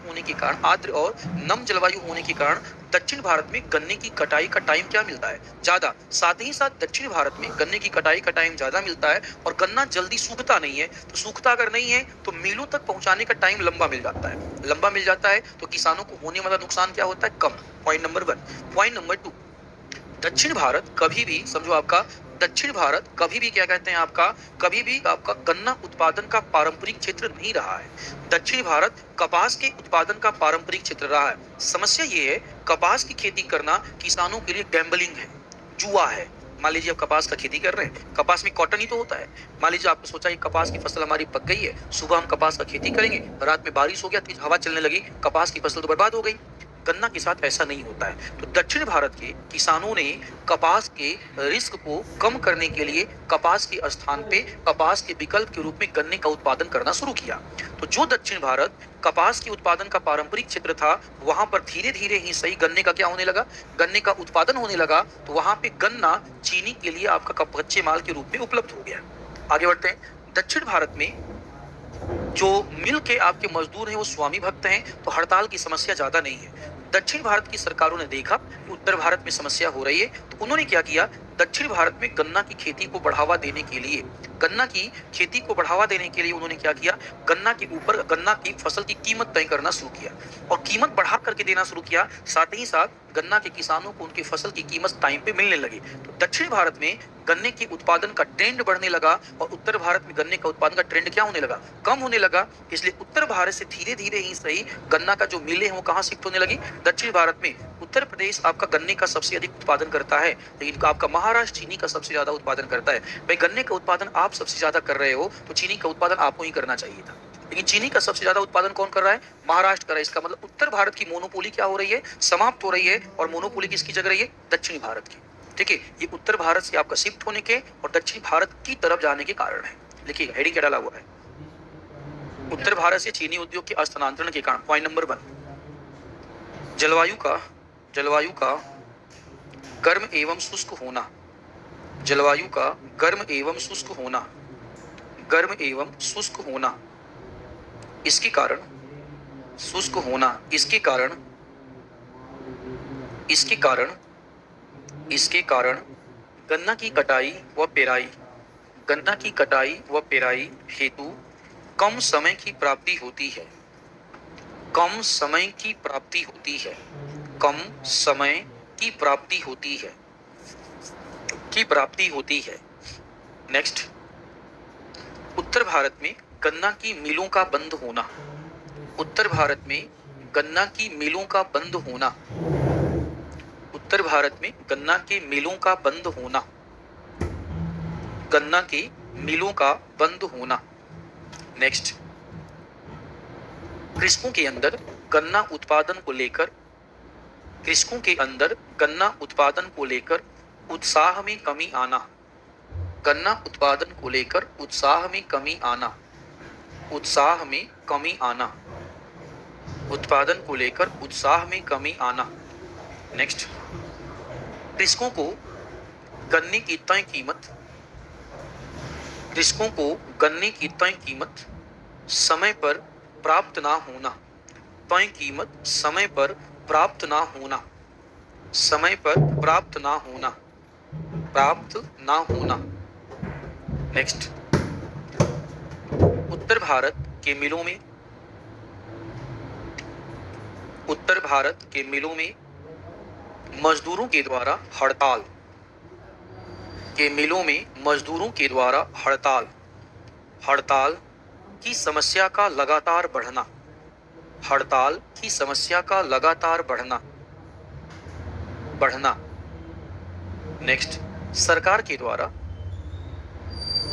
होने के कारण दक्षिण भारत में गन्ने की कटाई का टाइम क्या मिलता है? ज्यादा। साथ ही साथ दक्षिण भारत में गन्ने की कटाई का टाइम ज्यादा मिलता है और गन्ना जल्दी सूखता नहीं है। तो सूखता अगर नहीं है तो मिलों तक पहुंचाने का टाइम लंबा मिल जाता है। तो किसानों को होने वाला नुकसान क्या होता है? कम। Point number 1। पॉइंट नंबर 2, दक्षिण भारत कभी भी समझो आपका दक्षिण भारत कभी भी क्या कहते हैं आपका गन्ना उत्पादन का पारंपरिक क्षेत्र नहीं रहा है। दक्षिण भारत कपास के उत्पादन का पारंपरिक क्षेत्र रहा है। समस्या ये है, कपास की खेती करना किसानों के लिए गैम्बलिंग है, जुआ है। मान लीजिए आप कपास का खेती कर रहे हैं, कपास में कॉटन ही तो होता है। मान लीजिए आपने सोचा कि कपास की फसल हमारी पक गई है, सुबह हम कपास का खेती करेंगे, रात में बारिश हो गया, तेज हवा चलने लगी, कपास की फसल तो बर्बाद हो गई। गन्ना के साथ ऐसा नहीं होता है। तो दक्षिण भारत के किसानों ने कपास के रिस्क को कम करने के लिए कपास के स्थान पे कपास के विकल्प के रूप में गन्ने का उत्पादन करना शुरू किया। तो जो दक्षिण भारत कपास के उत्पादन का पारंपरिक क्षेत्र था, वहां पर धीरे धीरे ही सही गन्ने का क्या होने लगा? गन्ने का उत्पादन होने लगा। तो वहां पे गन्ना चीनी के लिए आपका कच्चे माल के रूप में उपलब्ध हो गया। आगे बढ़ते हैं। दक्षिण भारत में जो मिल के आपके मजदूर हैं वो स्वामी भक्त हैं, तो हड़ताल की समस्या ज्यादा नहीं है। दक्षिण भारत की सरकारों ने देखा कि उत्तर भारत में समस्या हो रही है, तो उन्होंने क्या किया? दक्षिण भारत में गन्ना की खेती को बढ़ावा देने के लिए उन्होंने क्या किया? गन्ना के ऊपर गन्ना की फसल की कीमत तय करना शुरू किया और कीमत बढ़ा करके देना शुरू किया। साथ ही साथ गन्ना के किसानों को उनकी फसल की कीमत टाइम पे मिलने लगी। तो दक्षिण भारत में गन्ने के उत्पादन का ट्रेंड बढ़ने लगा और उत्तर भारत में गन्ने का उत्पादन का ट्रेंड क्या होने लगा? कम होने लगा। इसलिए उत्तर भारत से धीरे धीरे ही सही गन्ना का जो मिलें हैं वो कहाँ शिफ्ट होने लगी? दक्षिण भारत में। उत्तर प्रदेश आपका गन्ने का सबसे अधिक उत्पादन करता है, लेकिन आपका महाराष्ट्र चीनी का सबसे ज्यादा उत्पादन करता है। भाई गन्ने का उत्पादन आप सबसे ज्यादा कर रहे हो तो चीनी का उत्पादन आपको ही करना चाहिए था, लेकिन चीनी का सबसे ज्यादा उत्पादन कौन कर रहा है? महाराष्ट्र कर रहा है। इसका मतलब उत्तर भारत की मोनोपोली क्या हो रही है? समाप्त हो रही है। और मोनोपोली किसकी जग रही है? दक्षिण भारत की। ठीक है, ये उत्तर भारत से आपका शिफ्ट होने के और दक्षिण भारत की तरफ जाने के कारण है। लिखिएगा, हेडिंग क्या डाला हुआ है? उत्तर भारत से चीनी उद्योग के स्थानांतरण के कारण। पॉइंट नंबर 1, जलवायु का गर्म एवं शुष्क होना। जलवायु का गर्म एवं शुष्क होना, इसके कारण गन्ना की कटाई व पेराई हेतु कम समय की प्राप्ति होती है। नेक्स्ट, उत्तर भारत में गन्ना की मिलों का बंद होना। उत्तर भारत में गन्ना की मिलों का बंद होना। नेक्स्ट, कृषकों के अंदर गन्ना उत्पादन को लेकर उत्साह में कमी आना। नेक्स्ट, कृषकों को गन्ने की तय कीमत समय पर प्राप्त ना होना। नेक्स्ट, उत्तर भारत के मिलों में मजदूरों के द्वारा हड़ताल की समस्या का लगातार बढ़ना। नेक्स्ट, सरकार के द्वारा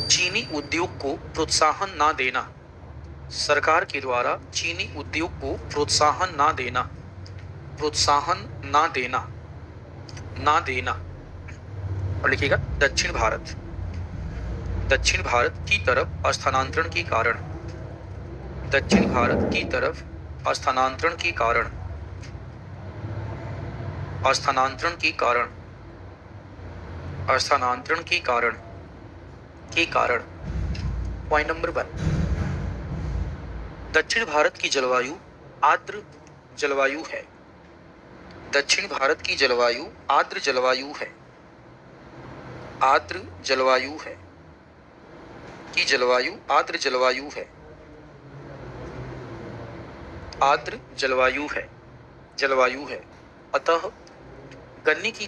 चीनी उद्योग को प्रोत्साहन ना देना। और लिखिएगा दक्षिण भारत की तरफ स्थानांतरण के कारण। पॉइंट नंबर 1, दक्षिण भारत की जलवायु आर्द्र जलवायु है। दक्षिण भारत की जलवायु आर्द्र जलवायु है। आर्द्र जलवायु है की जलवायु आर्द्र जलवायु है। आर्द्र जलवायु है, जलवायु है। अतः गन्ने की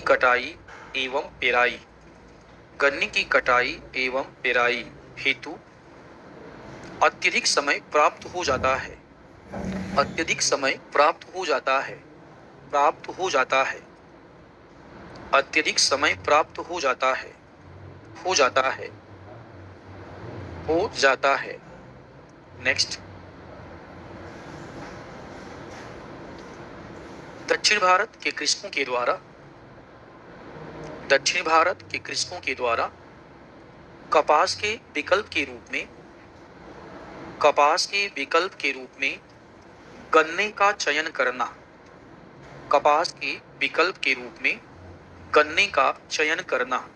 कटाई एवं पेराई, गन्ने की कटाई एवं पेराई हेतु अत्यधिक समय प्राप्त हो जाता है। अत्यधिक समय प्राप्त हो जाता है। प्राप्त हो जाता है। अत्यधिक समय प्राप्त हो जाता है। हो जाता है। हो जाता है। नेक्स्ट, दक्षिण भारत के कृषकों के द्वारा, दक्षिण भारत के कृषकों के द्वारा कपास के विकल्प के रूप में, कपास के विकल्प के रूप में गन्ने का चयन करना, कपास के विकल्प के रूप में गन्ने का चयन करना,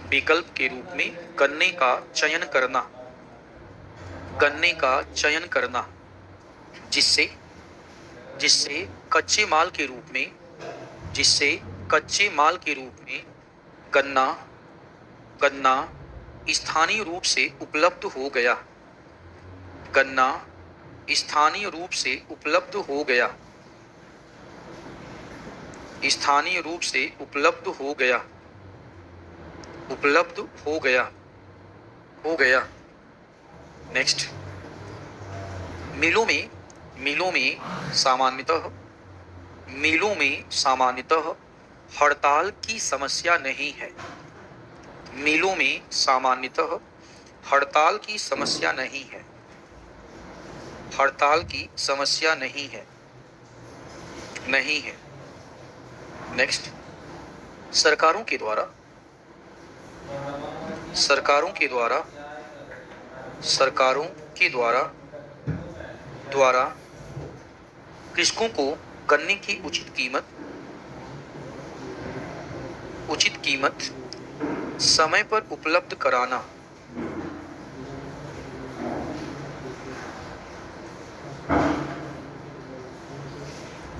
विकल्प के रूप में गन्ने का चयन करना, गन्ने का चयन करना, जिससे जिससे कच्चे माल के रूप में, जिससे कच्चे माल के रूप में गन्ना गन्ना स्थानीय रूप से उपलब्ध हो गया, गन्ना स्थानीय रूप से उपलब्ध हो गया, स्थानीय रूप से उपलब्ध हो गया, उपलब्ध हो गया, हो गया। नेक्स्ट, मिलों में सामान्यतः, मिलों में सामान्यतः हड़ताल की समस्या नहीं है। मिलों में सामान्यतः हड़ताल की समस्या नहीं है। हड़ताल की समस्या नहीं है, नहीं है। नेक्स्ट, सरकारों के द्वारा, सरकारों के द्वारा, सरकारों के द्वारा द्वारा कृषकों को गन्ने की उचित कीमत समय पर उपलब्ध कराना,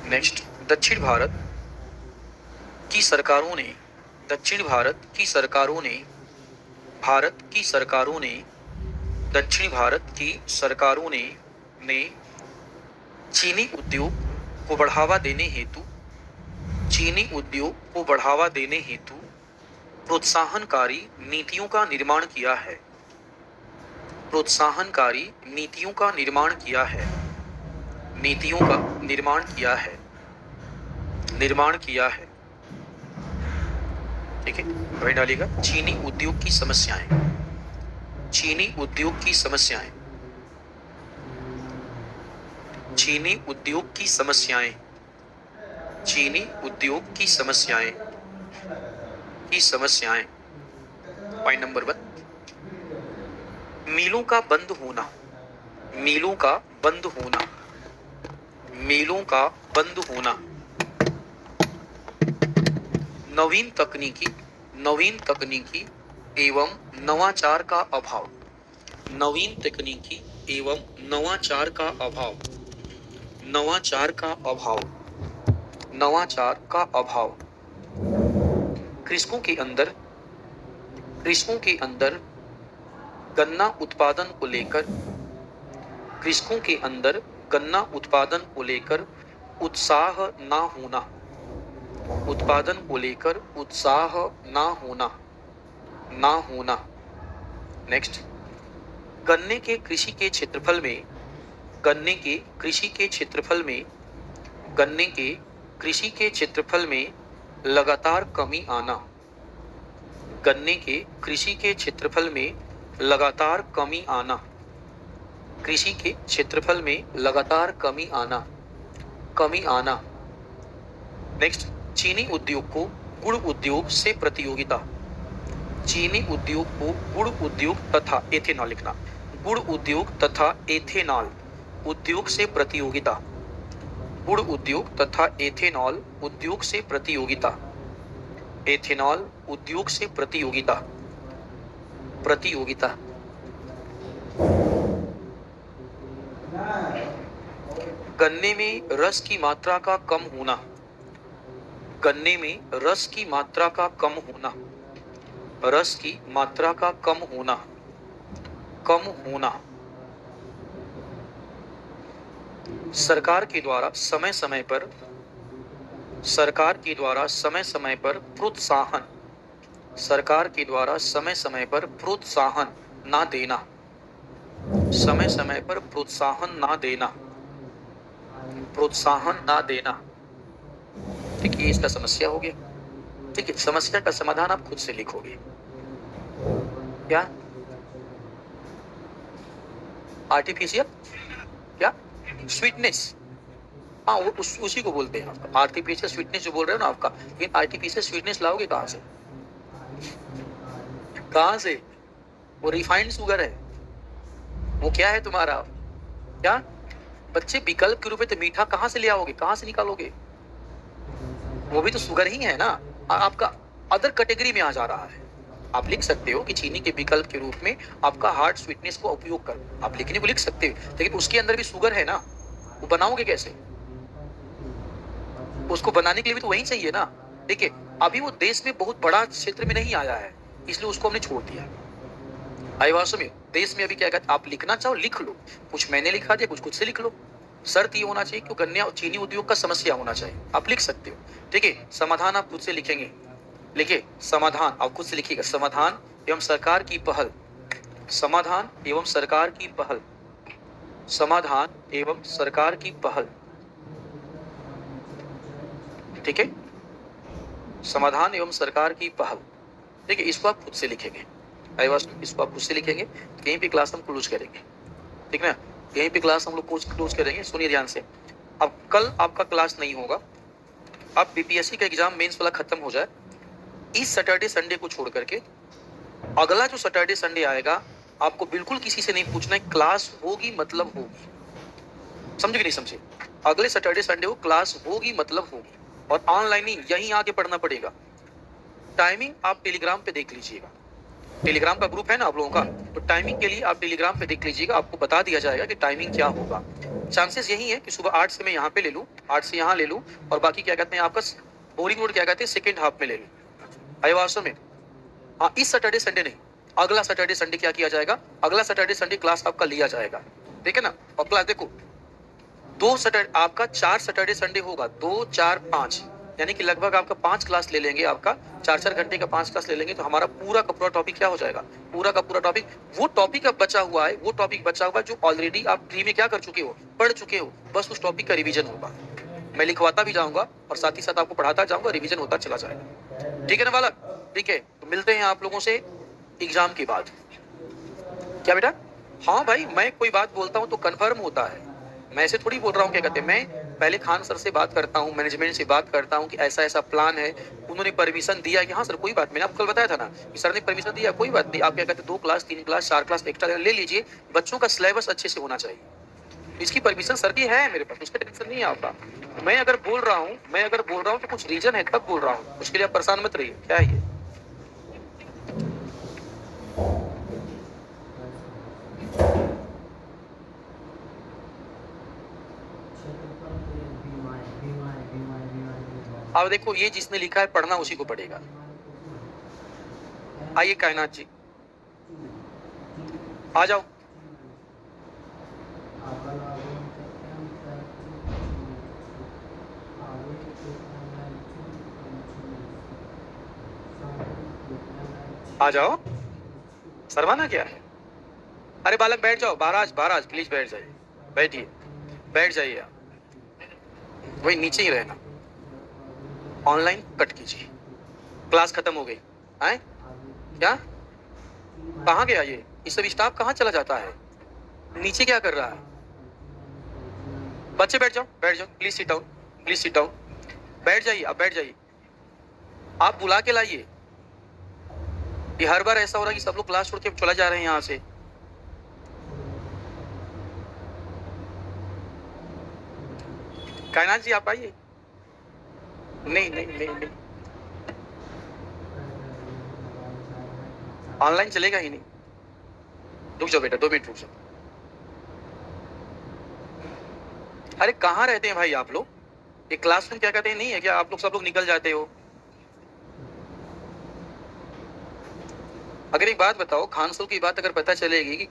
नेक्स्ट, दक्षिण भारत की सरकारों ने, दक्षिण भारत की सरकारों ने, भारत की सरकारों ने, दक्षिण भारत की सरकारों ने चीनी उद्योग को बढ़ावा देने हेतु, चीनी उद्योग को बढ़ावा देने हेतु प्रोत्साहनकारी नीतियों का निर्माण किया है। प्रोत्साहनकारी नीतियों का निर्माण किया है। नीतियों का निर्माण किया है। निर्माण किया है। ठीक है, वही डालिएगा। चीनी उद्योग की समस्याएं, चीनी उद्योग की समस्याएं, चीनी उद्योग की समस्याएं, चीनी उद्योग की समस्याएं, की समस्याएं। पॉइंट नंबर 1, मिलों का बंद होना, मिलों का बंद होना, मिलों का बंद होना, नवीन तकनीकी एवं नवाचार का अभाव, नवीन तकनीकी एवं नवाचार का अभाव, नवाचार का अभाव, नवाचार का अभाव। कृषकों के अंदर गन्ना उत्पादन को लेकर, कृषकों के अंदर गन्ना उत्पादन को लेकर उत्साह ना होना, उत्पादन को लेकर उत्साह ना होना, ना होना। नेक्स्ट, गन्ने के कृषि के क्षेत्रफल में, गन्ने के कृषि के क्षेत्रफल में, गन्ने के कृषि के क्षेत्रफल में लगातार कमी आना, गन्ने के कृषि के क्षेत्रफल में लगातार कमी आना, कृषि के क्षेत्रफल में लगातार कमी आना, कमी आना। नेक्स्ट, चीनी उद्योग को गुड़ उद्योग से प्रतियोगिता, चीनी उद्योग को गुड़ उद्योग तथा एथेनॉल लिखना, गुड़ उद्योग तथा एथेनॉल उद्योग से प्रतियोगिता, गुड़ उद्योग तथा एथेनॉल उद्योग से प्रतियोगिता, एथेनॉल उद्योग से प्रतियोगिता। प्रतियोगिता, गन्ने में रस की मात्रा का कम होना, गन्ने में रस की मात्रा का कम होना, रस की मात्रा का कम होना, कम होना, सरकार के द्वारा समय समय पर, सरकार के द्वारा समय समय पर प्रोत्साहन, सरकार के द्वारा समय समय पर प्रोत्साहन ना देना, समय समय पर प्रोत्साहन ना देना, प्रोत्साहन ना देना। ठीक है, इसका समस्या हो गया। ठीक है, समस्या का समाधान आप खुद से लिखोगे। क्या आर्टिफिशियल, क्या स्वीटनेस, हाँ वो उसी को बोलते हैं आपका आर्टिफिशियल स्वीटनेस जो बोल रहे हो ना आपका। लेकिन आर्टिफिशियल स्वीटनेस लाओगे कहाँ से, कहाँ से? वो रिफाइंड शुगर है, वो क्या है तुम्हारा, क्या बच्चे विकल्प के रूप में तो मीठा कहाँ से ले आओगे, कहाँ से निकालोगे? वो भी तो शुगर ही है ना, आपका अदर कैटेगरी में आ जा रहा है। आप लिख सकते हो कि चीनी के विकल्प के रूप में आपका हार्ड स्वीटनेस को उपयोग कर, आप लिखने को लिख सकते हो, लेकिन उसके अंदर भी शुगर है ना, वो बनाओगे कैसे? उसको बनाने के लिए भी तो वही चाहिए ना। देखिए अभी वो देश में बहुत बड़ा क्षेत्र में नहीं आया है, इसलिए उसको हमने छोड़ दिया। आईवासो में देश में अभी क्या कहते, आप लिखना चाहो लिख लो, कुछ मैंने लिखा दिया, कुछ खुद से लिख लो। शर्त ये होना चाहिए कि गन्ना और चीनी उद्योग का समस्या होना चाहिए, आप लिख सकते हो। ठीक है, समाधान आप खुद से लिखेंगे, लिखिए समाधान आप खुद से लिखिएगा। समाधान एवं सरकार की पहल, समाधान एवं सरकार की पहल, समाधान एवं सरकार की पहल। ठीक है, समाधान एवं सरकार की पहल। ठीक है, इसको आप खुद से लिखेंगे, इसको आप खुद से लिखेंगे। कहीं भी क्लास हम क्लोज करेंगे, ठीक ना, यहीं पे क्लास हम लोग क्लोज करेंगे। सुनिए ध्यान से, अब कल आपका क्लास नहीं होगा, अब बीपीएससी का एग्जाम मेंस वाला खत्म हो जाए, इस सैटरडे संडे को छोड़ करके अगला जो सैटरडे संडे आएगा आपको बिल्कुल किसी से नहीं पूछना है, क्लास होगी मतलब होगी। समझे कि नहीं समझे? अगले सैटरडे संडे को क्लास होगी मतलब होगी, और ऑनलाइन ही यहीं आके पढ़ना पड़ेगा। टाइमिंग आप टेलीग्राम पे देख लीजिएगा, टेलीग्राम का ग्रुप है ना आप लोगों का, तो टाइमिंग के लिए आप टेलीग्राम पे देख लीजिएगा, आपको बता दिया जाएगा कि टाइमिंग क्या होगा। चांसेस यही है कि सुबह 8 से मैं यहाँ पे ले लूँ, 8 से यहाँ ले लूँ, और बाकी क्या कहते हैं आपका बोरिंग रोड क्या कहते हैं सेकेंड हाफ में ले लूँ। आईवासो में हाँ, इस सैटरडे संडे नहीं, अगला सैटरडे संडे क्या किया जाएगा, अगला सैटरडे संडे क्लास आपका लिया जाएगा। ठीक है ना, और क्लास देखो 2 सैटरडे आपका 4 सैटरडे संडे होगा, 2 4 5, यानी कि लगभग आपका 5 क्लास ले लेंगे, आपका 4-4 घंटे का 5 क्लास ले लेंगे, तो हमारा पूरा का पूरा टॉपिक क्या हो जाएगा, पूरा का पूरा टॉपिक, वो टॉपिक अब बचा हुआ है, वो टॉपिक बचा हुआ है जो ऑलरेडी आप प्री में क्या कर चुके हो, पढ़ चुके हो, बस उस टॉपिक का रिवीजन होगा। मैं लिखवाता भी जाऊंगा और साथ ही साथ आपको पढ़ाता जाऊंगा, रिवीजन होता चला जाएगा। ठीक है ना बालक? ठीक है, तो मिलते हैं आप लोगों से एग्जाम के बाद। क्या बेटा? हाँ भाई, मैं कोई बात बोलता हूँ तो कंफर्म होता है, मैं ऐसे थोड़ी बोल रहा हूँ क्या कहते हैं, मैं पहले खान सर से बात करता हूँ, मैनेजमेंट से बात करता हूँ कि ऐसा ऐसा प्लान है, उन्होंने परमिशन दिया कि हाँ सर कोई बात, मैंने आपको कल बताया था ना कि सर ने परमिशन दिया, कोई बात नहीं, आप क्या कहते हैं 2 क्लास 3 क्लास 4 क्लास एक्स्ट्रा ले लीजिए, बच्चों का सिलेबस अच्छे से होना चाहिए, इसकी परमिशन सर की है मेरे पास, उसका टेंशन नहीं है आपका। मैं अगर बोल रहा हूँ तो कुछ रीजन है तब बोल रहा हूँ, उसके लिए आप परेशान मत रहिए। क्या है ये? अब देखो ये जिसने लिखा है पढ़ना उसी को पढ़ेगा। आइए कायनाथ जी आ जाओ। आ जाओ, शर्माना क्या है? अरे बालक बैठ जाओ, महाराज प्लीज बैठ जाइए, बैठिए, बैठ जाइए आप, वही नीचे ही रहना। ऑनलाइन कट कीजिए, क्लास खत्म हो गई। आए क्या, कहाँ गया ये सब स्टाफ कहाँ चला जाता है, नीचे क्या कर रहा है? बच्चे बैठ जाओ, बैठ जाओ, please sit down, please sit down, बैठ जाइए, आप बैठ जाइए, आप बुला के लाइए। ये हर बार ऐसा हो रहा है कि सब लोग क्लास छोड़ के चला जा रहे हैं यहाँ से। कायनाथ जी आप आइए। नहीं नहीं नहीं नहीं, ऑनलाइन चलेगा ही नहीं। रुक जाओ बेटा, 2 मिनट रुक जाओ। अरे कहाँ रहते हैं भाई आप लोग? एक क्लास में क्या कहते हैं, नहीं है क्या? आप लोग सब लोग निकल जाते हो। अगर एक बात बताओ, खानसो की बात अगर पता चलेगी कि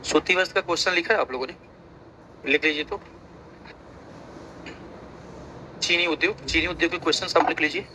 सूती वस्त्र का क्वेश्चन लिखा है आप लोगों ने, लिख लीजिए। तो चीनी उद्योग के क्वेश्चन सब लिख लीजिए।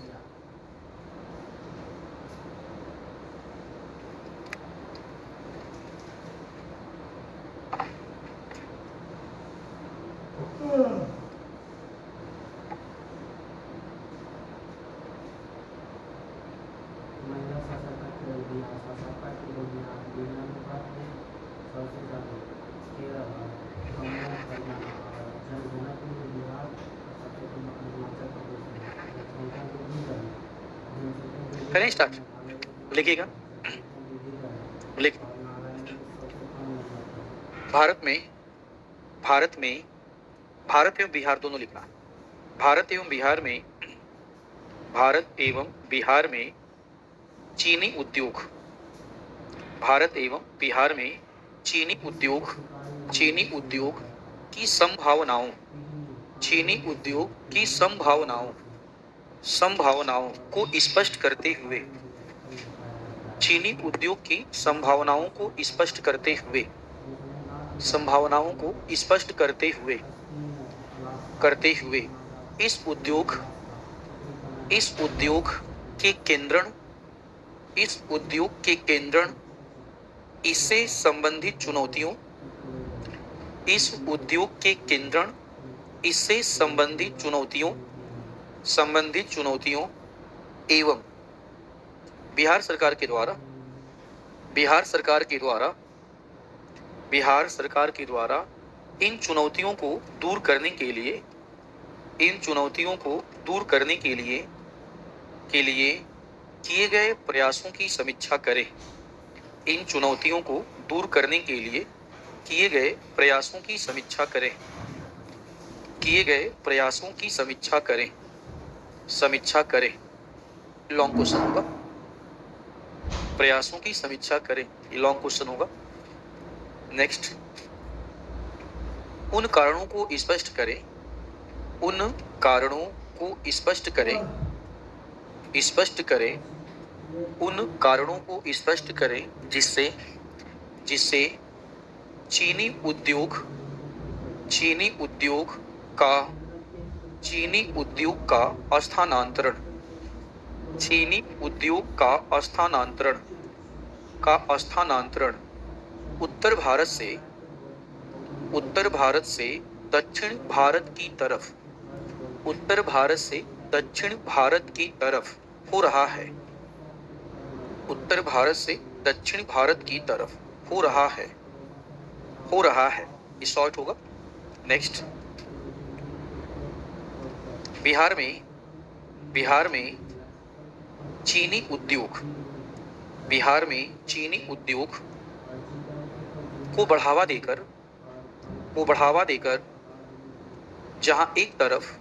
करें स्टार्ट, लिखिएगा। लिख भारत एवं बिहार दोनों लिखना। भारत एवं बिहार में चीनी उद्योग, भारत एवं बिहार में चीनी उद्योग की संभावनाओं, चीनी उद्योग की संभावनाओं को स्पष्ट करते हुए, चीनी उद्योग की संभावनाओं को स्पष्ट करते हुए, इस उद्योग के केंद्रण, इससे संबंधित चुनौतियों, एवं बिहार सरकार के द्वारा इन चुनौतियों को दूर करने के लिए किए गए प्रयासों की समीक्षा करें। इन चुनौतियों को दूर करने के लिए किए गए प्रयासों की समीक्षा करें। लॉन्ग क्वेश्चन होगा। प्रयासों की समीक्षा करें, ये लॉन्ग क्वेश्चन होगा। नेक्स्ट, उन कारणों को स्पष्ट करें जिससे चीनी उद्योग का स्थानांतरण उत्तर भारत से दक्षिण भारत की तरफ हो रहा है। उत्तर भारत से दक्षिण भारत की तरफ हो रहा है। ये शॉर्ट होगा। नेक्स्ट, बिहार में चीनी उद्योग को बढ़ावा देकर जहां एक तरफ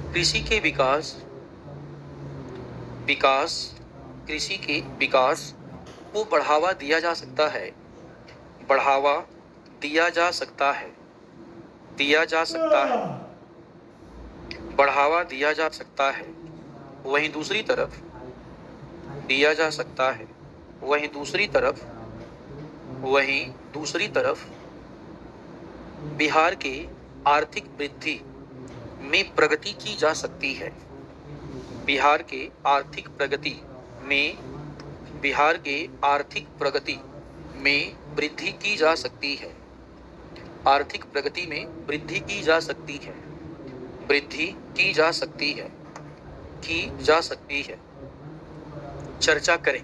कृषि के विकास को बढ़ावा दिया जा सकता है। वहीं दूसरी तरफ बिहार के आर्थिक वृद्धि में प्रगति की जा सकती है। बिहार के आर्थिक प्रगति में वृद्धि की जा सकती है। की जा सकती है, चर्चा करें,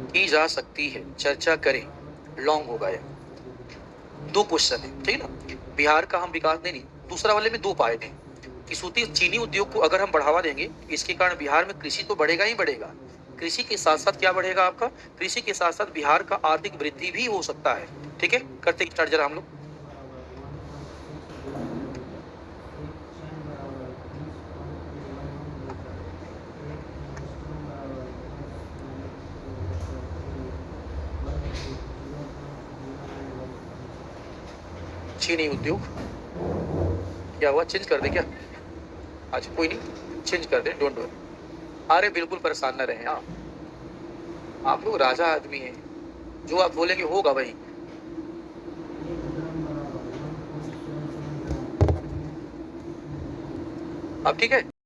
की जा सकती है, चर्चा करें, लॉन्ग होगा ये। दो क्वेश्चन है, ठीक है ना। बिहार का हम विकास नहीं, दूसरा वाले में दो पाए थे कि सूती चीनी उद्योग को अगर हम बढ़ावा देंगे, इसके कारण बिहार में कृषि तो बढ़ेगा ही बढ़ेगा, कृषि के साथ साथ क्या बढ़ेगा आपका, कृषि के साथ साथ बिहार का आर्थिक वृद्धि भी हो सकता है। ठीक है, करते स्टार्ट जरा हम लोग। चीनी उद्योग क्या हुआ, चेंज कर दे क्या? अच्छा कोई नहीं, चेंज कर दे, डोंट वरी। अरे बिल्कुल परेशान न रहे आप लोग राजा आदमी हैं, जो आप बोलेंगे होगा भाई। अब ठीक है।